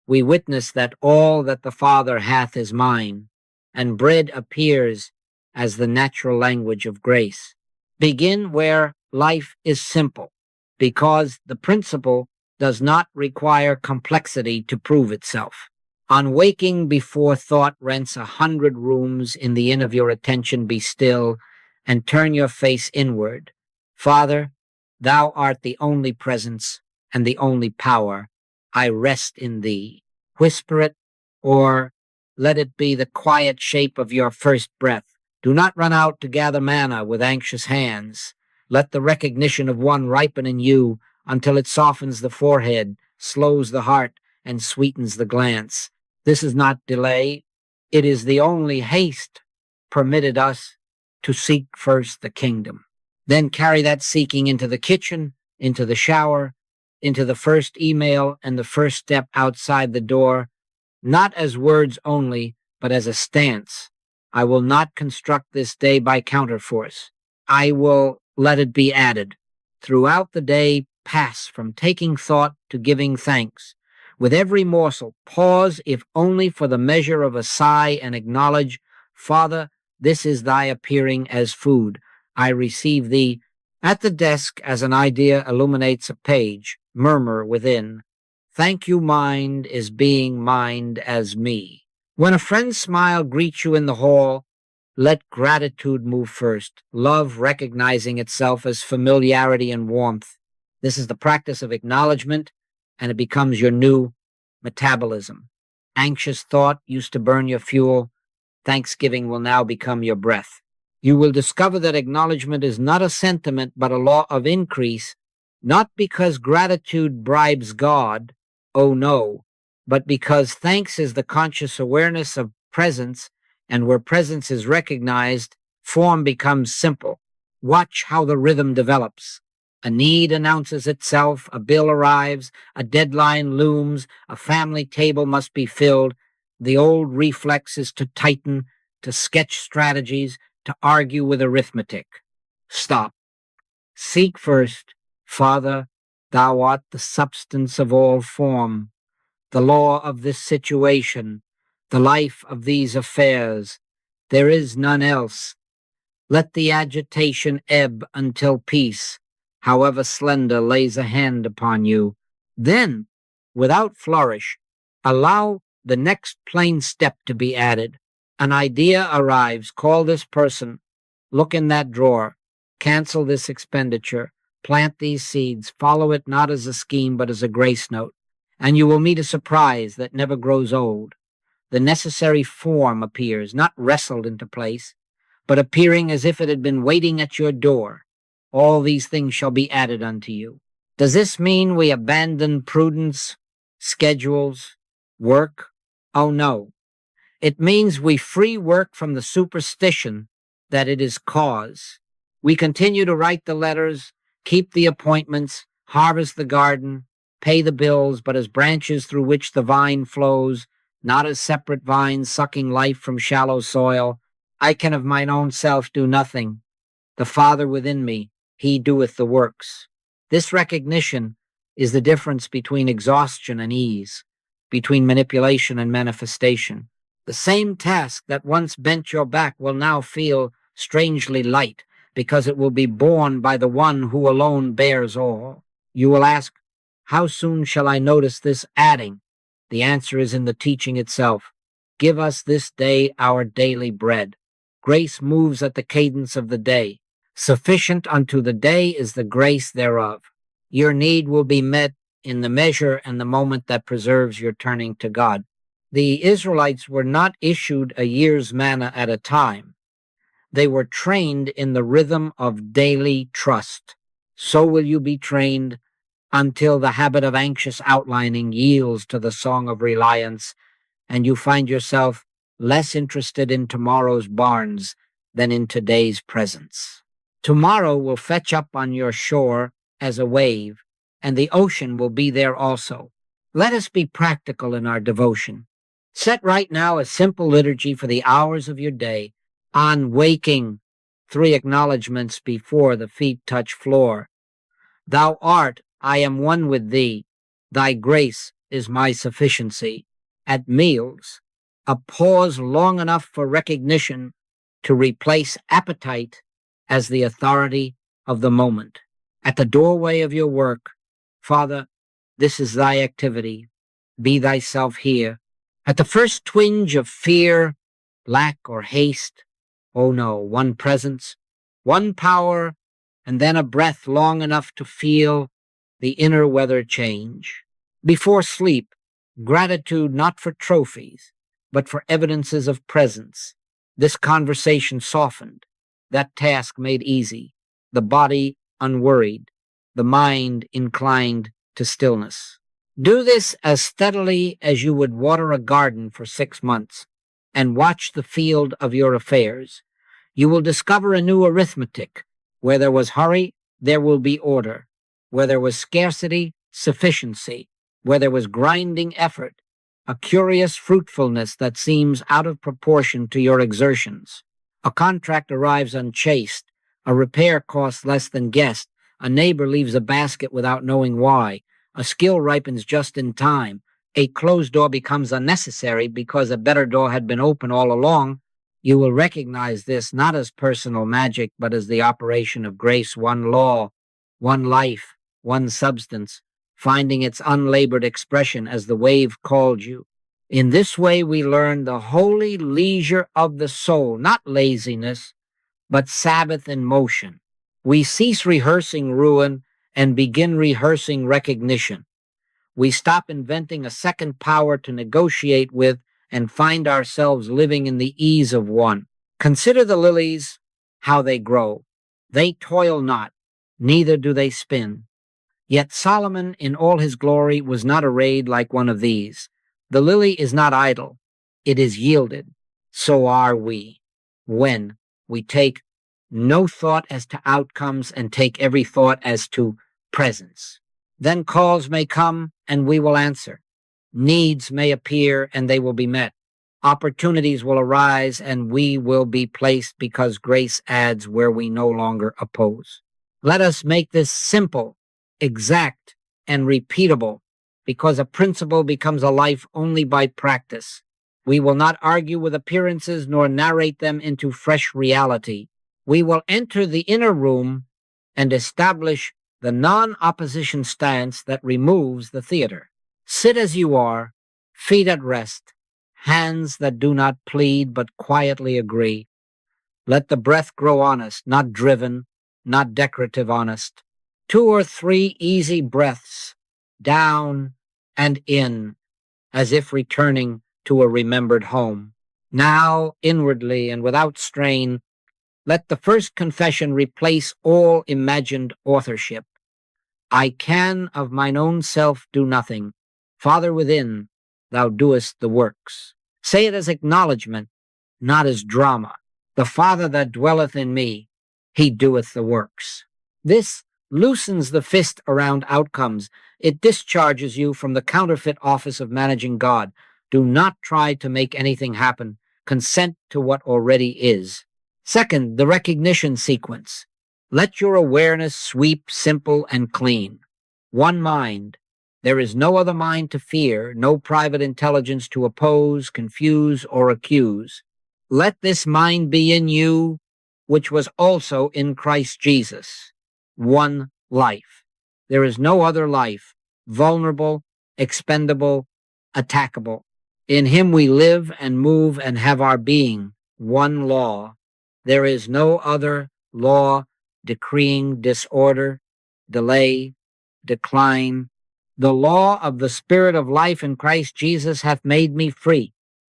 Speaker 1: We witness that all that the Father hath is mine, and bread appears as the natural language of grace. Begin where life is simple, because the principle does not require complexity to prove itself. On waking before thought rents 100 rooms in the inn of your attention, be still and turn your face inward. Father, thou art the only presence and the only power. I rest in thee. Whisper it, or let it be the quiet shape of your first breath. Do not run out to gather manna with anxious hands. Let the recognition of one ripen in you until it softens the forehead, slows the heart, and sweetens the glance. This is not delay. It is the only haste permitted us to seek first the kingdom. Then carry that seeking into the kitchen, into the shower, into the first email, and the first step outside the door, not as words only, but as a stance. I will not construct this day by counterforce. I will let it be added. Throughout the day, pass from taking thought to giving thanks. With every morsel, pause, if only for the measure of a sigh, and acknowledge, Father, this is thy appearing as food. I receive thee. At the desk, as an idea illuminates a page, murmur within, thank you, mind is being mind as me. When a friend's smile greets you in the hall, let gratitude move first, love recognizing itself as familiarity and warmth. This is the practice of acknowledgement, and it becomes your new metabolism. Anxious thought used to burn your fuel. Thanksgiving will now become your breath. You will discover that acknowledgement is not a sentiment, but a law of increase, not because gratitude bribes God, oh no, but because thanks is the conscious awareness of presence, and where presence is recognized, form becomes simple. Watch how the rhythm develops. A need announces itself, a bill arrives, a deadline looms, a family table must be filled. The old reflex is to tighten, to sketch strategies, to argue with arithmetic. Stop. Seek first, Father, thou art the substance of all form, the law of this situation, the life of these affairs. There is none else. Let the agitation ebb until peace, however slender, lays a hand upon you. Then, without flourish, allow the next plain step to be added. An idea arrives. Call this person. Look in that drawer. Cancel this expenditure. Plant these seeds. Follow it not as a scheme, but as a grace note. And you will meet a surprise that never grows old. The necessary form appears, not wrestled into place, but appearing as if it had been waiting at your door. All these things shall be added unto you. Does this mean we abandon prudence, schedules, work? Oh no. It means we free work from the superstition that it is cause. We continue to write the letters, keep the appointments, harvest the garden, pay the bills, but as branches through which the vine flows, not as separate vines sucking life from shallow soil. I can of mine own self do nothing. The Father within me, he doeth the works. This recognition is the difference between exhaustion and ease, between manipulation and manifestation. The same task that once bent your back will now feel strangely light, because it will be borne by the one who alone bears all. You will ask, how soon shall I notice this adding? The answer is in the teaching itself. Give us this day our daily bread. Grace moves at the cadence of the day. Sufficient unto the day is the grace thereof. Your need will be met in the measure and the moment that preserves your turning to God. The Israelites were not issued a year's manna at a time. They were trained in the rhythm of daily trust. So will you be trained until the habit of anxious outlining yields to the song of reliance, and you find yourself less interested in tomorrow's barns than in today's presence. Tomorrow will fetch up on your shore as a wave, and the ocean will be there also. Let us be practical in our devotion. Set right now a simple liturgy for the hours of your day. On waking, 3 acknowledgments before the feet touch floor. Thou art, I am one with thee. Thy grace is my sufficiency. At meals, a pause long enough for recognition to replace appetite as the authority of the moment. At the doorway of your work, Father, this is thy activity. Be thyself here. At the first twinge of fear, lack, or haste, oh no, one presence, one power, and then a breath long enough to feel the inner weather change. Before sleep, gratitude not for trophies, but for evidences of presence. This conversation softened, that task made easy, the body unworried, the mind inclined to stillness. Do this as steadily as you would water a garden for 6 months, and watch the field of your affairs. You will discover a new arithmetic, Where there was hurry, there will be order. Where there was scarcity, sufficiency. Where there was grinding effort, a curious fruitfulness that seems out of proportion to your exertions. A contract arrives unchased. A repair costs less than guessed. A neighbor leaves a basket without knowing why. A skill ripens just in time. A closed door becomes unnecessary because a better door had been open all along. You will recognize this not as personal magic, but as the operation of grace, one law, one life, one substance, finding its unlabored expression as the wave called you. In this way we learn the holy leisure of the soul, not laziness, but Sabbath in motion. We cease rehearsing ruin and begin rehearsing recognition. We stop inventing a second power to negotiate with and find ourselves living in the ease of one. Consider the lilies, how they grow. They toil not, neither do they spin. Yet Solomon in all his glory was not arrayed like one of these. The lily is not idle, it is yielded. So are we, when we take no thought as to outcomes and take every thought as to presence. Then calls may come and we will answer. Needs may appear and they will be met. Opportunities will arise and we will be placed because grace adds where we no longer oppose. Let us make this simple, exact, and repeatable, because a principle becomes a life only by practice. We will not argue with appearances nor narrate them into fresh reality. We will enter the inner room and establish the non-opposition stance that removes the theater. Sit as you are, feet at rest, hands that do not plead but quietly agree. Let the breath grow honest, not driven, not decorative honest. 2 or 3 easy breaths, down and in, as if returning to a remembered home. Now, inwardly and without strain, let the first confession replace all imagined authorship. I can of mine own self do nothing. Father within, thou doest the works. Say it as acknowledgement, not as drama. The Father that dwelleth in me, he doeth the works. This loosens the fist around outcomes. It discharges you from the counterfeit office of managing God. Do not try to make anything happen. Consent to what already is. Second, the recognition sequence. Let your awareness sweep simple and clean. One mind. There is no other mind to fear, no private intelligence to oppose, confuse, or accuse. Let this mind be in you, which was also in Christ Jesus. One life. There is no other life, vulnerable, expendable, attackable. In him we live and move and have our being. One law. There is no other law decreeing disorder, delay, decline. The law of the Spirit of life in Christ Jesus hath made me free.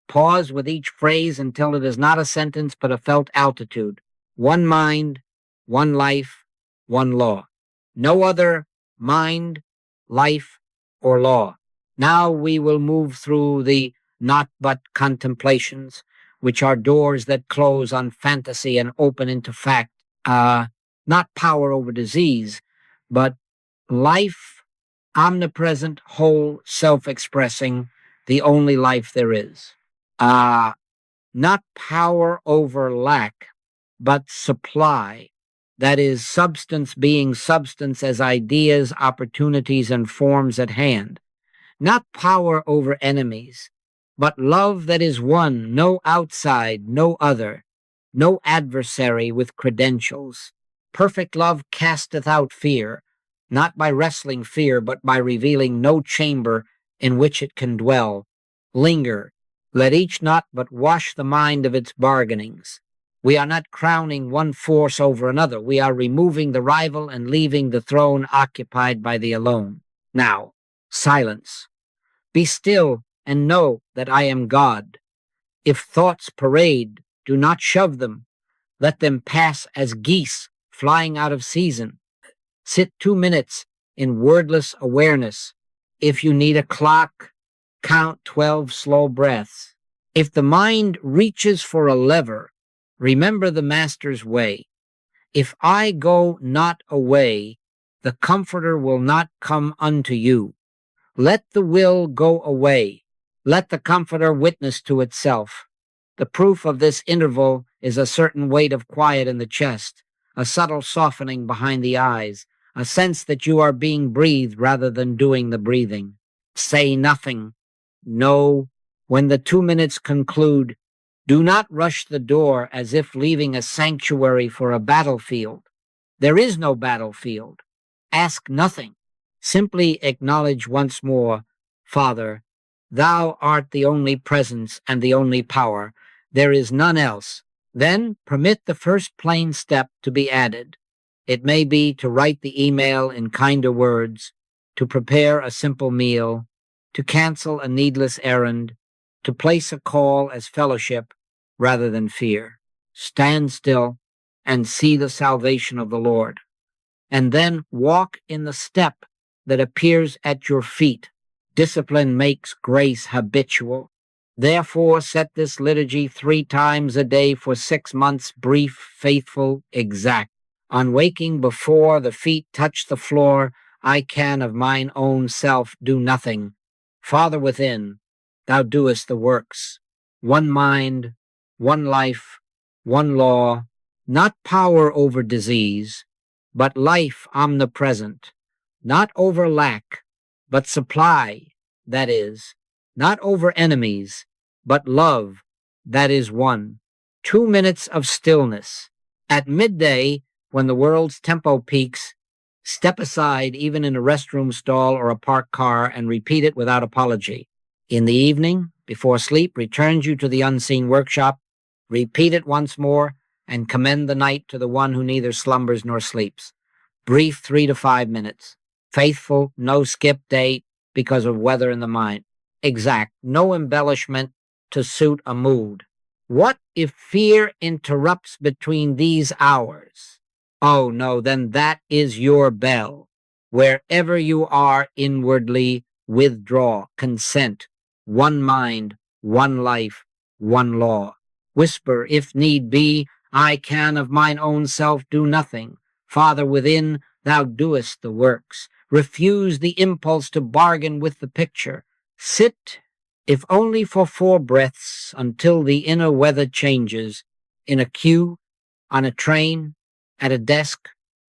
Speaker 1: Pause with each phrase until it is not a sentence but a felt altitude. One mind, one life, one law. No other mind, life, or law. Now we will move through the not but contemplations, which are doors that close on fantasy and open into fact. Not power over disease, but life, omnipresent, whole, self-expressing, the only life there is. Not power over lack, but supply. That is, substance being substance as ideas, opportunities, and forms at hand. Not power over enemies, but love that is one, no outside, no other, no adversary with credentials. Perfect love casteth out fear, not by wrestling fear, but by revealing no chamber in which it can dwell. Linger, let each not but wash the mind of its bargainings. We are not crowning one force over another. We are removing the rival and leaving the throne occupied by the alone. Now, silence. Be still and know that I am God. If thoughts parade, do not shove them. Let them pass as geese flying out of season. Sit 2 minutes in wordless awareness. If you need a clock, count 12 slow breaths. If the mind reaches for a lever, remember the master's way. If I go not away, the Comforter will not come unto you. Let the will go away. Let the Comforter witness to itself. The proof of this interval is a certain weight of quiet in the chest, a subtle softening behind the eyes, a sense that you are being breathed rather than doing the breathing. Say nothing. No. When the 2 minutes conclude, do not rush the door as if leaving a sanctuary for a battlefield. There is no battlefield. Ask nothing. Simply acknowledge once more, Father, thou art the only presence and the only power. There is none else. Then permit the first plain step to be added. It may be to write the email in kinder words, to prepare a simple meal, to cancel a needless errand, to place a call as fellowship rather than fear. Stand still and see the salvation of the Lord, and then walk in the step that appears at your feet. Discipline makes grace habitual. Therefore, set this liturgy 3 times a day for 6 months, brief, faithful, exact. On waking before the feet touch the floor, I can of mine own self do nothing. Father within, thou doest the works. One mind, one life, one law, not power over disease, but life omnipresent, not over lack, but supply, that is, not over enemies, but love, that is one. 2 minutes of stillness. At midday, when the world's tempo peaks, step aside even in a restroom stall or a parked car and repeat it without apology. In the evening, before sleep returns you to the unseen workshop, repeat it once more and commend the night to the one who neither slumbers nor sleeps. Brief 3 to 5 minutes. Faithful, no skip day because of weather in the mind. Exact, no embellishment to suit a mood. What if fear interrupts between these hours? Oh no, then that is your bell. Wherever you are inwardly, withdraw, consent. One mind, one life, one law. Whisper, if need be, I can of mine own self do nothing. Father within, thou doest the works. Refuse the impulse to bargain with the picture. Sit, if only for 4 breaths, until the inner weather changes, in a queue, on a train, at a desk,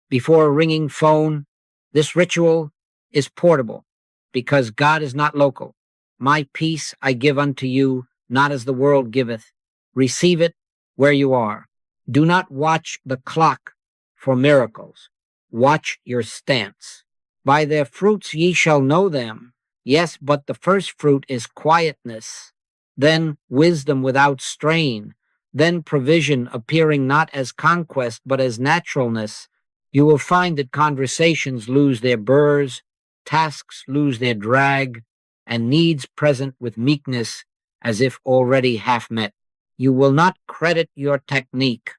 Speaker 1: before a ringing phone. This ritual is portable, because God is not local. My peace I give unto you, not as the world giveth. Receive it where you are. Do not watch the clock for miracles. Watch your stance. By their fruits ye shall know them. Yes, but the first fruit is quietness, then wisdom without strain, then provision appearing not as conquest but as naturalness. You will find that conversations lose their burrs, tasks lose their drag, and needs present with meekness as if already half met. You will not credit your technique.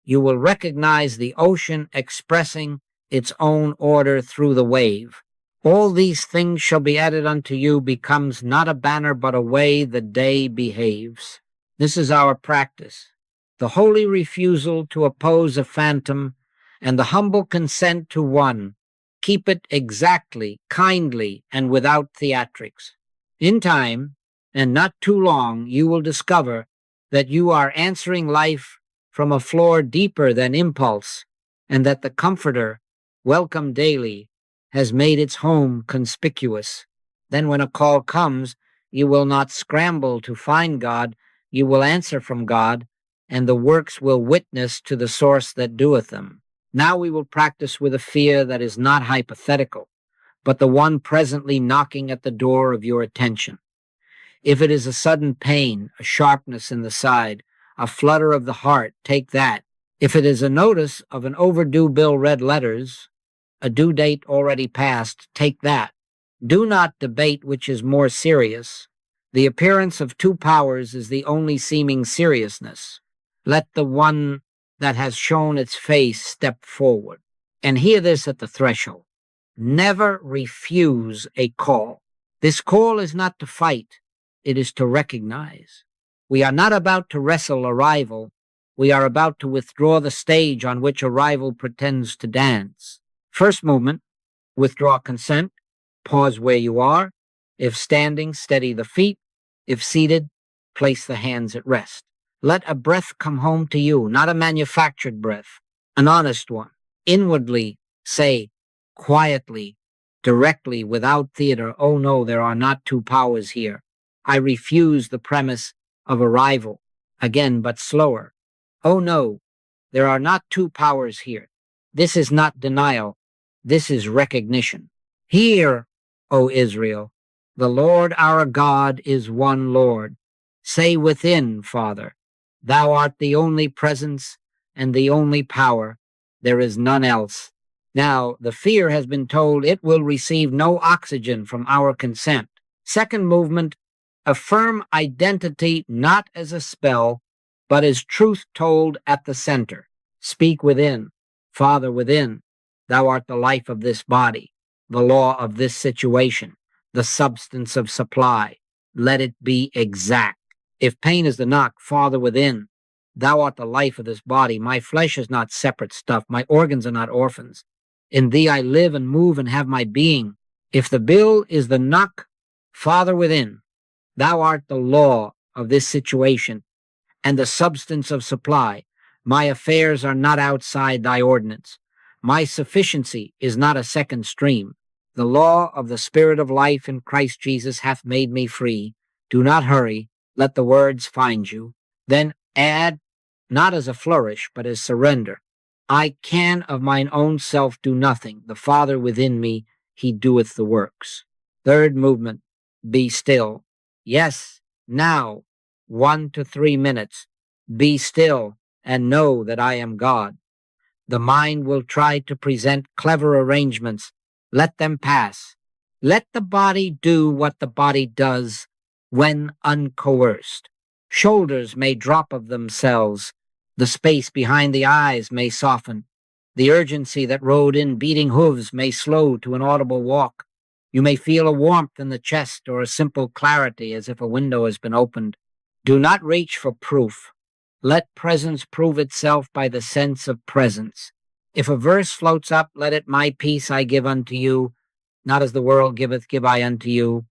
Speaker 1: You will recognize the ocean expressing its own order through the wave. All these things shall be added unto you becomes not a banner but a way the day behaves. This is our practice. The holy refusal to oppose a phantom and the humble consent to one. Keep it exactly, kindly, and without theatrics. In time, and not too long, you will discover that you are answering life from a floor deeper than impulse, and that the Comforter, welcome daily, has made its home conspicuous. Then when a call comes, you will not scramble to find God, you will answer from God, and the works will witness to the source that doeth them. Now we will practice with a fear that is not hypothetical, but the one presently knocking at the door of your attention. If it is a sudden pain, a sharpness in the side, a flutter of the heart, take that. If it is a notice of an overdue bill read letters, a due date already passed, take that. Do not debate which is more serious. The appearance of 2 powers is the only seeming seriousness. Let the one that has shown its face step forward. And hear this at the threshold. Never refuse a call. This call is not to fight. It is to recognize. We are not about to wrestle a rival. We are about to withdraw the stage on which a rival pretends to dance. First movement, withdraw consent, pause where you are. If standing, steady the feet. If seated, place the hands at rest. Let a breath come home to you, not a manufactured breath, an honest one. Inwardly say, quietly, directly, without theater, oh no, there are not two powers here. I refuse the premise of a rival. Again, but slower. Oh no, there are not two powers here. This is not denial. This is recognition. Hear, O Israel, the Lord our God is one Lord. Say within, Father, thou art the only presence and the only power. There is none else. Now, the fear has been told it will receive no oxygen from our consent. Second movement, affirm identity not as a spell, but as truth told at the center. Speak within, Father within, thou art the life of this body, the law of this situation, the substance of supply. Let it be exact. If pain is the knock, Father within, thou art the life of this body. My flesh is not separate stuff. My organs are not orphans. In thee I live and move and have my being. If the bill is the knock, Father within, thou art the law of this situation and the substance of supply. My affairs are not outside thy ordinance. My sufficiency is not a second stream. The law of the Spirit of life in Christ Jesus hath made me free. Do not hurry. Let the words find you. Then add, not as a flourish, but as surrender. I can of mine own self do nothing. The Father within me, he doeth the works. Third movement, be still. Yes, now, 1 to 3 minutes. Be still and know that I am God. The mind will try to present clever arrangements. Let them pass. Let the body do what the body does when uncoerced. Shoulders may drop of themselves. The space behind the eyes may soften. The urgency that rode in beating hooves may slow to an audible walk. You may feel a warmth in the chest or a simple clarity as if a window has been opened. Do not reach for proof. Let presence prove itself by the sense of presence. If a verse floats up, let it, my peace I give unto you, not as the world giveth, give I unto you.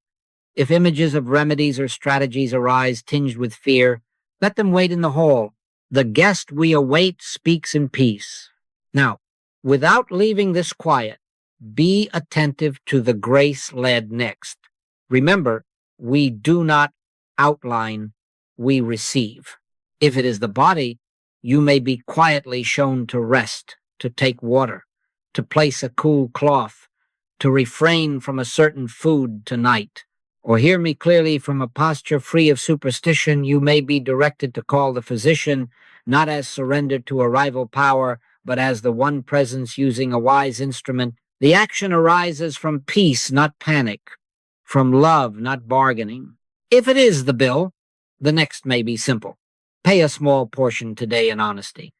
Speaker 1: If images of remedies or strategies arise tinged with fear, let them wait in the hall. The guest we await speaks in peace. Now, without leaving this quiet, be attentive to the grace led next. Remember, we do not outline, we receive. If it is the body, you may be quietly shown to rest, to take water, to place a cool cloth, to refrain from a certain food tonight. Or hear me clearly, from a posture free of superstition, you may be directed to call the physician, not as surrendered to a rival power, but as the one presence using a wise instrument. The action arises from peace, not panic, from love, not bargaining. If it is the bill, the next may be simple. Pay a small portion today in honesty.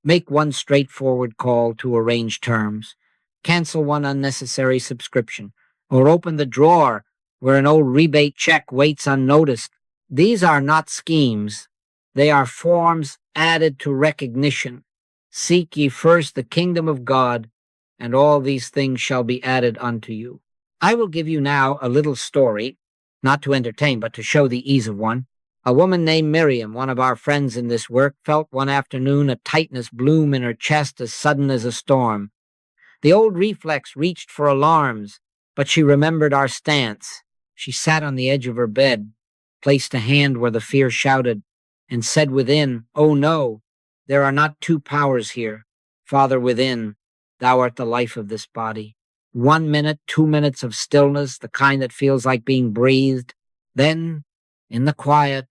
Speaker 1: Make one straightforward call to arrange terms. Cancel one unnecessary subscription, or open the drawer where an old rebate check waits unnoticed. These are not schemes. They are forms added to recognition. Seek ye first the kingdom of God, and all these things shall be added unto you. I will give you now a little story, not to entertain, but to show the ease of one. A woman named Miriam, one of our friends in this work, felt one afternoon a tightness bloom in her chest as sudden as a storm. The old reflex reached for alarms, but she remembered our stance. She sat on the edge of her bed, placed a hand where the fear shouted, and said within, oh no, there are not two powers here. Father within, thou art the life of this body. 1 minute, 2 minutes of stillness, the kind that feels like being breathed. Then, in the quiet,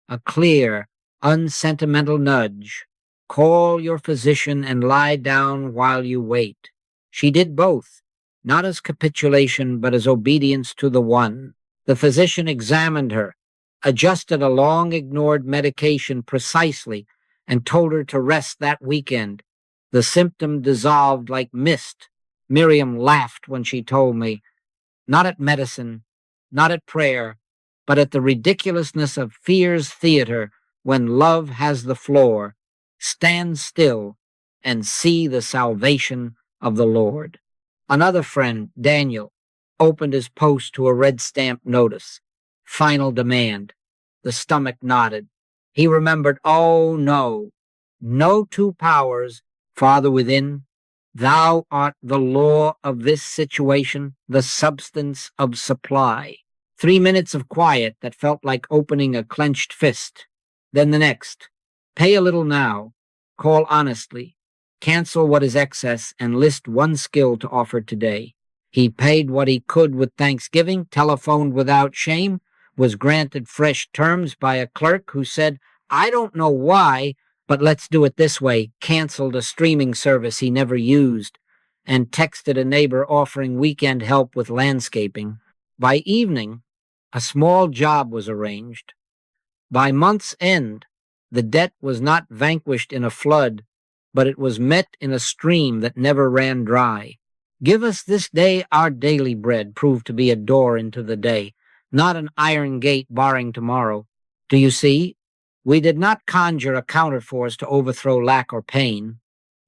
Speaker 1: a clear, unsentimental nudge. Call your physician and lie down while you wait. She did both, not as capitulation, but as obedience to the one. The physician examined her, adjusted a long-ignored medication precisely, and told her to rest that weekend. The symptom dissolved like mist. Miriam laughed when she told me, not at medicine, not at prayer, but at the ridiculousness of fear's theater when love has the floor. Stand still and see the salvation of the Lord. Another friend, Daniel, opened his post to a red stamp notice. Final demand. The stomach nodded. He remembered, oh no, no two powers, Father within. Thou art the law of this situation, the substance of supply. 3 minutes of quiet that felt like opening a clenched fist. Then the next. Pay a little now. Call honestly. Cancel what is excess and list one skill to offer today. He paid what he could with thanksgiving, telephoned without shame, was granted fresh terms by a clerk who said, I don't know why, but let's do it this way, canceled a streaming service he never used, and texted a neighbor offering weekend help with landscaping. By evening, a small job was arranged. By month's end, the debt was not vanquished in a flood, but it was met in a stream that never ran dry. Give us this day our daily bread proved to be a door into the day, not an iron gate barring tomorrow. Do you see? We did not conjure a counterforce to overthrow lack or pain.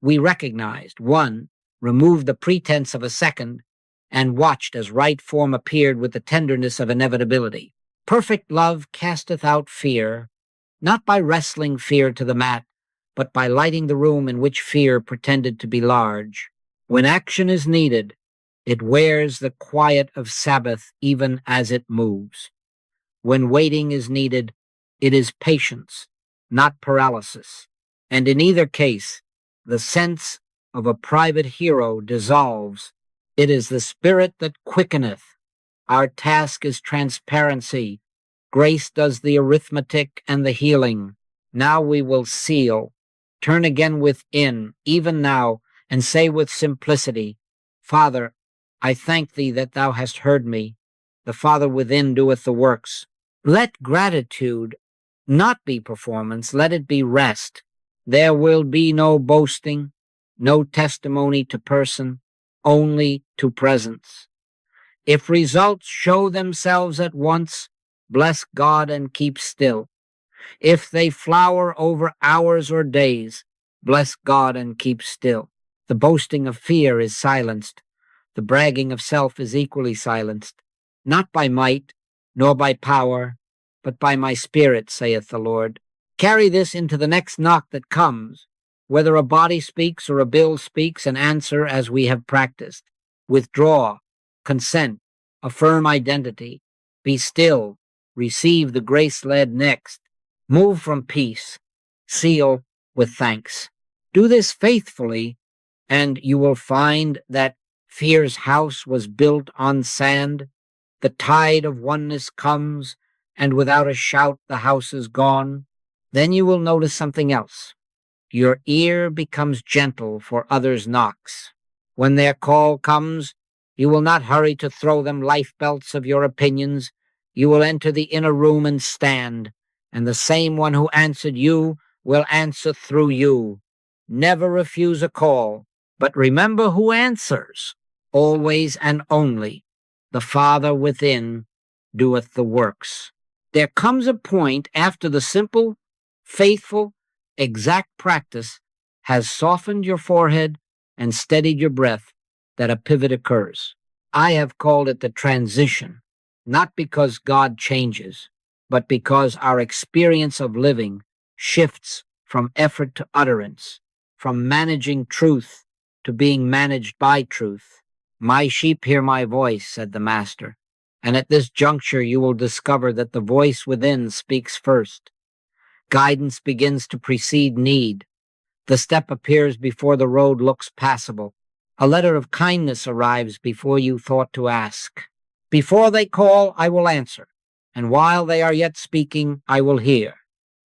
Speaker 1: We recognized, one, removed the pretense of a second, and watched as right form appeared with the tenderness of inevitability. Perfect love casteth out fear, not by wrestling fear to the mat, but by lighting the room in which fear pretended to be large. When action is needed, it wears the quiet of Sabbath even as it moves. When waiting is needed, it is patience, not paralysis. And in either case, the sense of a private hero dissolves. It is the spirit that quickeneth. Our task is transparency. Grace does the arithmetic and the healing. Now we will seal. Turn again within, even now, and say with simplicity, Father, I thank thee that thou hast heard me. The Father within doeth the works. Let gratitude not be performance, let it be rest. There will be no boasting, no testimony to person, only to presence. If results show themselves at once, bless God and keep still. If they flower over hours or days, bless God and keep still. The boasting of fear is silenced. The bragging of self is equally silenced. Not by might, nor by power, but by my Spirit, saith the Lord. Carry this into the next knock that comes, whether a body speaks or a bill speaks, and answer as we have practiced. Withdraw, consent, affirm identity, be still, receive the grace-led next, move from peace, seal with thanks. Do this faithfully, and you will find that fear's house was built on sand. The tide of oneness comes, and without a shout the house is gone. Then you will notice something else. Your ear becomes gentle for others' knocks. When their call comes, you will not hurry to throw them life belts of your opinions. You will enter the inner room and stand, and the same one who answered you will answer through you. Never refuse a call, but remember who answers, always and only. The Father within doeth the works. There comes a point after the simple, faithful, exact practice has softened your forehead and steadied your breath that a pivot occurs. I have called it the transition, not because God changes, but because our experience of living shifts from effort to utterance, from managing truth to being managed by truth. My sheep hear my voice, said the Master, and at this juncture you will discover that the voice within speaks first. Guidance begins to precede need. The step appears before the road looks passable. A letter of kindness arrives before you thought to ask. Before they call, I will answer, and while they are yet speaking, I will hear.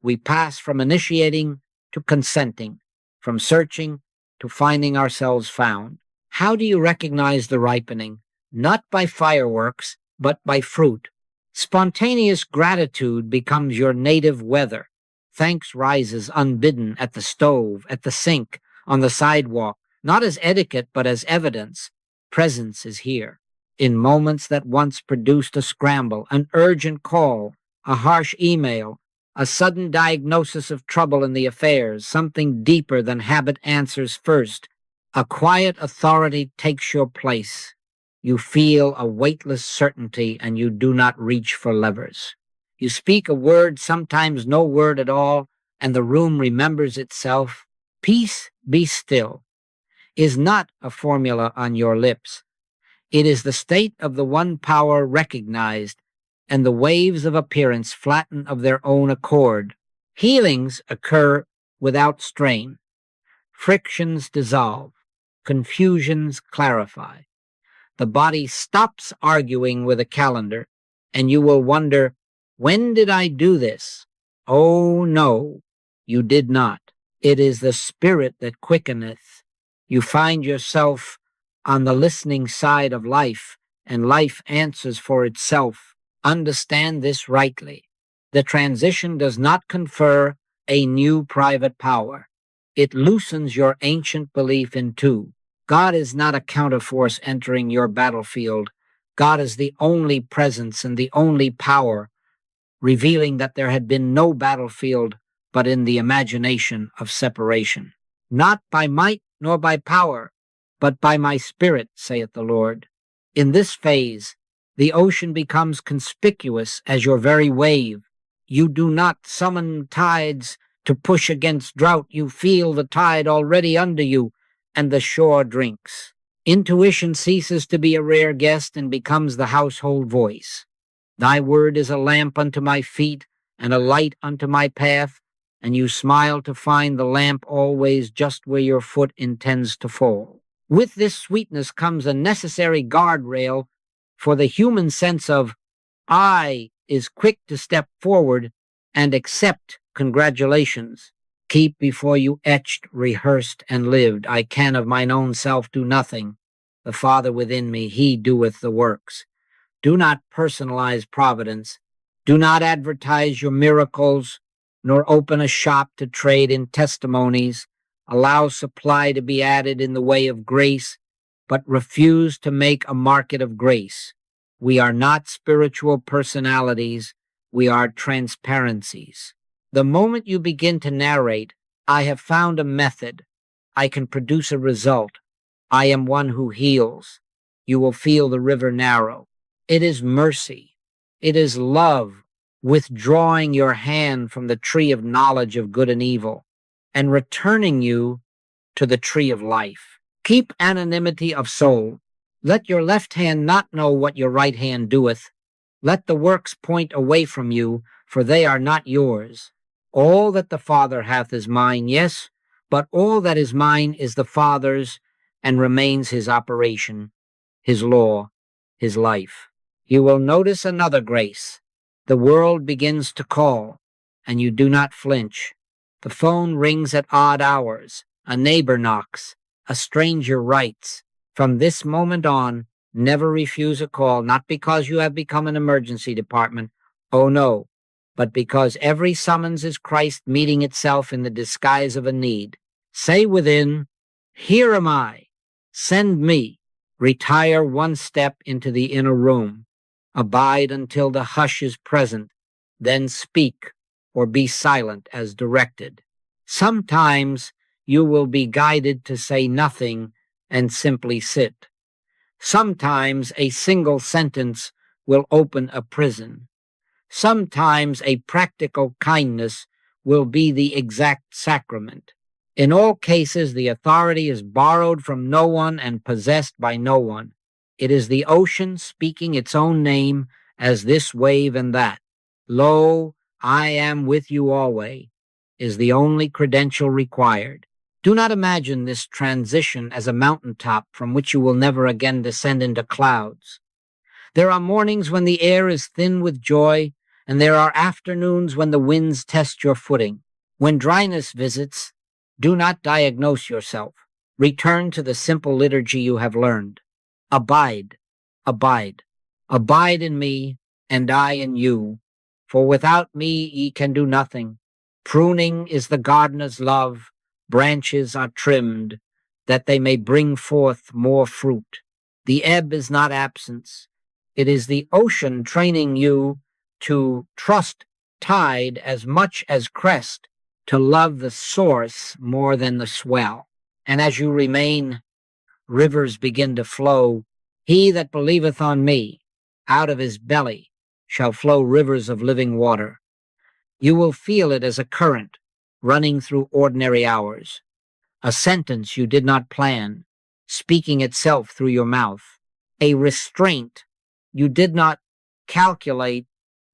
Speaker 1: We pass from initiating to consenting, from searching to finding ourselves found. How do you recognize the ripening? Not by fireworks, but by fruit. Spontaneous gratitude becomes your native weather. Thanks rises unbidden at the stove, at the sink, on the sidewalk, not as etiquette, but as evidence. Presence is here. In moments that once produced a scramble, an urgent call, a harsh email, a sudden diagnosis of trouble in the affairs, something deeper than habit answers first. A quiet authority takes your place. You feel a weightless certainty, and you do not reach for levers. You speak a word, sometimes no word at all, and the room remembers itself. Peace, be still, is not a formula on your lips. It is the state of the one power recognized, and the waves of appearance flatten of their own accord. Healings occur without strain. Frictions dissolve. Confusions clarify. The body stops arguing with a calendar, and you will wonder, when did I do this? Oh, no, you did not. It is the Spirit that quickeneth. You find yourself on the listening side of life, and life answers for itself. Understand this rightly. The transition does not confer a new private power. It loosens your ancient belief in two. God is not a counterforce entering your battlefield. God is the only presence and the only power, revealing that there had been no battlefield but in the imagination of separation. Not by might nor by power, but by my Spirit, saith the Lord. In this phase, the ocean becomes conspicuous as your very wave. You do not summon tides to push against drought. You feel the tide already under you, and the shore drinks. Intuition ceases to be a rare guest and becomes the household voice. Thy word is a lamp unto my feet and a light unto my path, and you smile to find the lamp always just where your foot intends to fall. With this sweetness comes a necessary guardrail, for the human sense of I is quick to step forward and accept congratulations. Keep before you etched, rehearsed, and lived, I can of mine own self do nothing. The Father within me, he doeth the works. Do not personalize providence. Do not advertise your miracles, nor open a shop to trade in testimonies. Allow supply to be added in the way of grace, but refuse to make a market of grace. We are not spiritual personalities. We are transparencies. The moment you begin to narrate, I have found a method. I can produce a result. I am one who heals. You will feel the river narrow. It is mercy. It is love, withdrawing your hand from the tree of knowledge of good and evil and returning you to the tree of life. Keep anonymity of soul. Let your left hand not know what your right hand doeth. Let the works point away from you, for they are not yours. All that the Father hath is mine, yes, but all that is mine is the Father's and remains his operation, his law, his life. You will notice another grace. The world begins to call, and you do not flinch. The phone rings at odd hours. A neighbor knocks. A stranger writes. From this moment on, never refuse a call, not because you have become an emergency department. Oh no, but because every summons is Christ meeting itself in the disguise of a need. Say within, here am I. Send me. Retire one step into the inner room. Abide until the hush is present. Then speak or be silent as directed. Sometimes you will be guided to say nothing and simply sit. Sometimes a single sentence will open a prison. Sometimes a practical kindness will be the exact sacrament. In all cases, the authority is borrowed from no one and possessed by no one. It is the ocean speaking its own name as this wave and that. Lo, I am with you always, is the only credential required. Do not imagine this transition as a mountaintop from which you will never again descend into clouds. There are mornings when the air is thin with joy, and there are afternoons when the winds test your footing. When dryness visits, do not diagnose yourself. Return to the simple liturgy you have learned. Abide, abide, abide in me, and I in you. For without me ye can do nothing. Pruning is the gardener's love. Branches are trimmed, that they may bring forth more fruit. The ebb is not absence. It is the ocean training you to trust tide as much as crest, to love the source more than the swell. And as you remain, rivers begin to flow. He that believeth on me, out of his belly shall flow rivers of living water. You will feel it as a current running through ordinary hours, a sentence you did not plan, speaking itself through your mouth, a restraint you did not calculate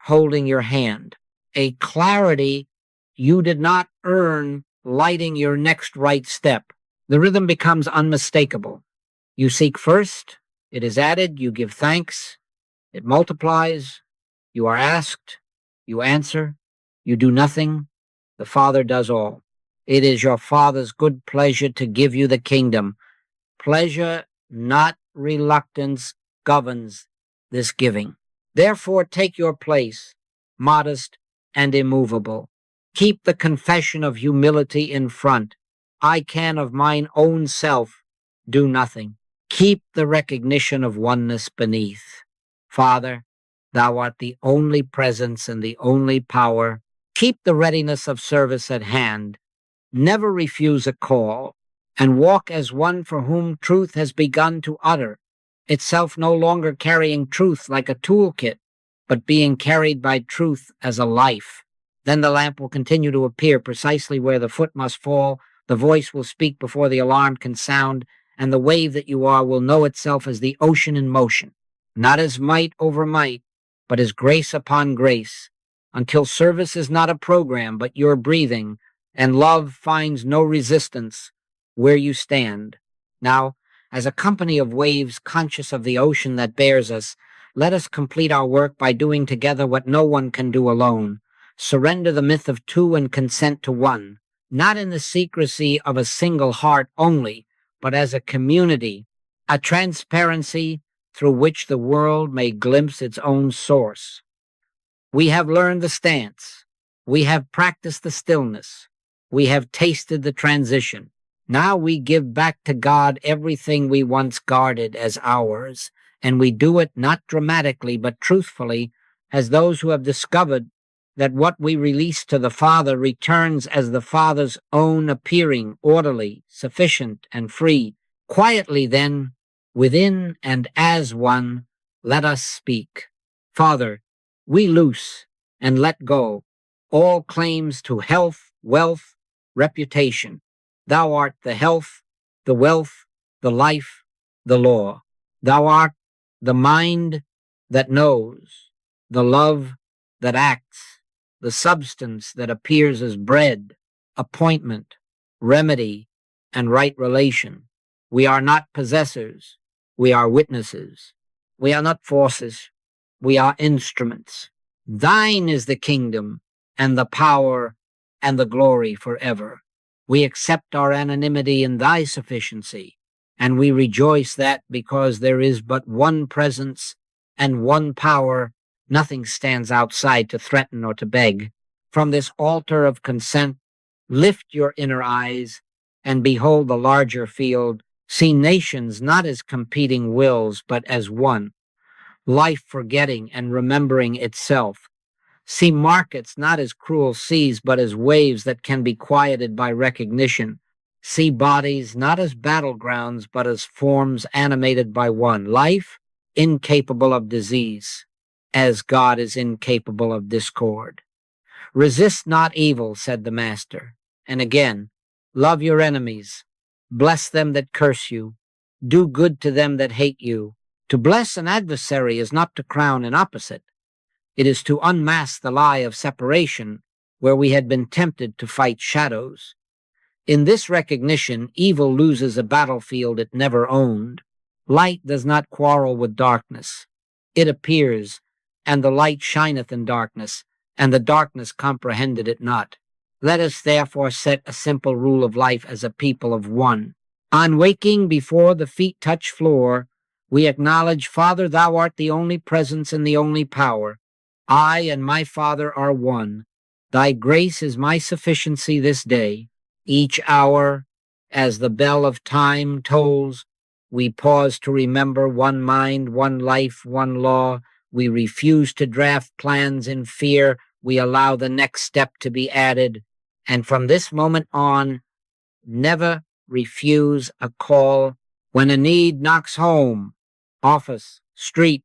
Speaker 1: holding your hand, a clarity you did not earn lighting your next right step. The rhythm becomes unmistakable. You seek first, it is added, you give thanks, it multiplies, you are asked, you answer, you do nothing, the Father does all. It is your Father's good pleasure to give you the kingdom. Pleasure, not reluctance, governs this giving. Therefore, take your place, modest and immovable. Keep the confession of humility in front. I can of mine own self do nothing. Keep the recognition of oneness beneath. Father, thou art the only presence and the only power. Keep the readiness of service at hand. Never refuse a call, and walk as one for whom truth has begun to utter, itself no longer carrying truth like a toolkit, but being carried by truth as a life. Then the lamp will continue to appear precisely where the foot must fall, the voice will speak before the alarm can sound, and the wave that you are will know itself as the ocean in motion, not as might over might, but as grace upon grace, until service is not a program, but your breathing, and love finds no resistance where you stand. Now, as a company of waves conscious of the ocean that bears us, let us complete our work by doing together what no one can do alone. Surrender the myth of two and consent to one, not in the secrecy of a single heart only, but as a community, a transparency through which the world may glimpse its own source. We have learned the stance. We have practiced the stillness. We have tasted the transition. Now we give back to God everything we once guarded as ours, and we do it not dramatically but truthfully, as those who have discovered that what we release to the Father returns as the Father's own appearing, orderly, sufficient, and free. Quietly then, within and as one, let us speak. Father, we loose and let go all claims to health, wealth, reputation. Thou art the health, the wealth, the life, the law. Thou art the mind that knows, the love that acts, the substance that appears as bread, appointment, remedy, and right relation. We are not possessors. We are witnesses. We are not forces. We are instruments. Thine is the kingdom and the power and the glory forever. We accept our anonymity in thy sufficiency, and we rejoice that because there is but one presence and one power, nothing stands outside to threaten or to beg. From this altar of consent, lift your inner eyes and behold the larger field. See nations not as competing wills, but as one, life forgetting and remembering itself. See markets not as cruel seas, but as waves that can be quieted by recognition. See bodies not as battlegrounds, but as forms animated by one. Life incapable of disease, as God is incapable of discord. Resist not evil, said the Master. And again, love your enemies. Bless them that curse you. Do good to them that hate you. To bless an adversary is not to crown an opposite. It is to unmask the lie of separation where we had been tempted to fight shadows. In this recognition, evil loses a battlefield it never owned. Light does not quarrel with darkness. It appears, and the light shineth in darkness, and the darkness comprehended it not. Let us therefore set a simple rule of life as a people of one. On waking before the feet touch floor, we acknowledge, Father, thou art the only presence and the only power. I and my Father are one. Thy grace is my sufficiency this day. Each hour, as the bell of time tolls, we pause to remember one mind, one life, one law. We refuse to draft plans in fear. we allow the next step to be added, and from this moment on, never refuse a call when a need knocks home. Office, street,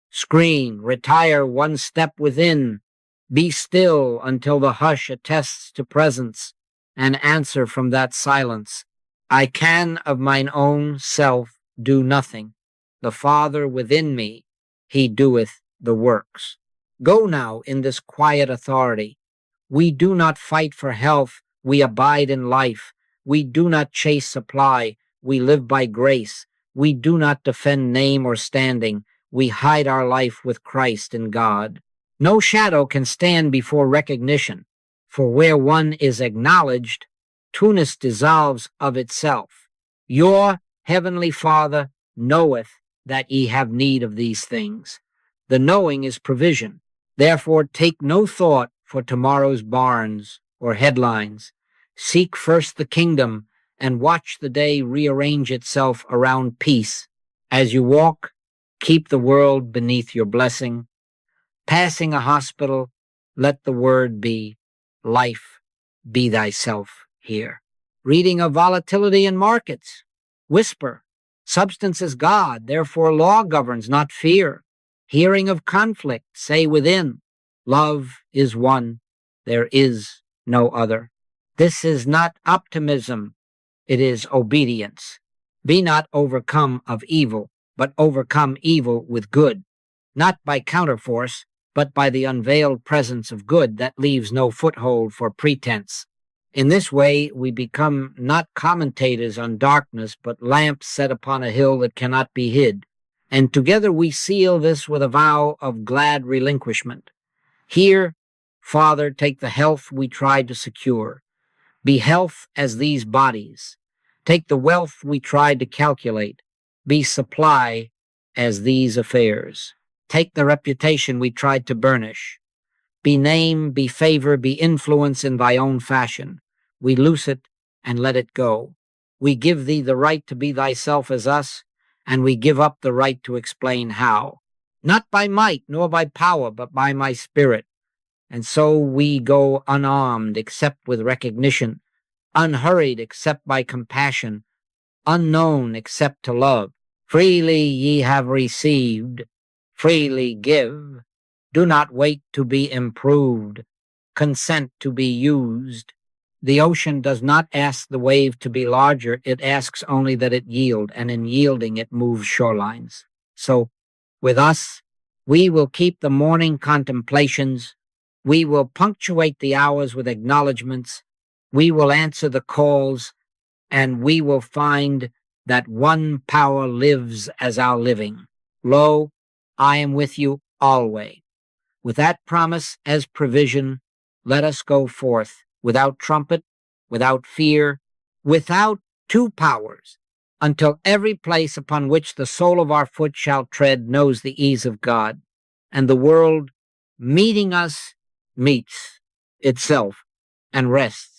Speaker 1: screen, retire one step within. Be still until the hush attests to presence, and answer from that silence. I can of mine own self do nothing. The Father within me, he doeth the works. Go now in this quiet authority. We do not fight for health, we abide in life. We do not chase supply, we live by grace. We do not defend name or standing, we hide our life with Christ in God. No shadow can stand before recognition, for where one is acknowledged, trueness dissolves of itself. Your heavenly Father knoweth that ye have need of these things. The knowing is provision. Therefore take no thought for tomorrow's barns or headlines. Seek first the kingdom and watch the day rearrange itself around peace. As you walk, keep the world beneath your blessing. Passing a hospital, let the word be, life, be thyself here. Reading of volatility in markets, whisper, substance is God, therefore law governs, not fear. Hearing of conflict, say within, love is one, there is no other. This is not optimism, it is obedience. Be not overcome of evil, but overcome evil with good, not by counterforce, but by the unveiled presence of good that leaves no foothold for pretense. In this way, we become not commentators on darkness, but lamps set upon a hill that cannot be hid. And together we seal this with a vow of glad relinquishment. Here, Father, take the health we tried to secure. Be health as these bodies. Take the wealth we tried to calculate. Be supply as these affairs. Take the reputation we tried to burnish. Be name, be favor, be influence in thy own fashion. We loose it and let it go. We give thee the right to be thyself as us, and we give up the right to explain how. Not by might nor by power, but by my spirit. And so we go unarmed except with recognition, unhurried except by compassion, unknown except to love. Freely ye have received, freely give. Do not wait to be improved. Consent to be used. The ocean does not ask the wave to be larger. It asks only that it yield, and in yielding it moves shorelines. So, with us, we will keep the morning contemplations. We will punctuate the hours with acknowledgments. We will answer the calls, and we will find that one power lives as our living. Lo, I am with you always. With that promise as provision, let us go forth without trumpet, without fear, without two powers, until every place upon which the sole of our foot shall tread knows the ease of God, and the world meeting us meets itself and rests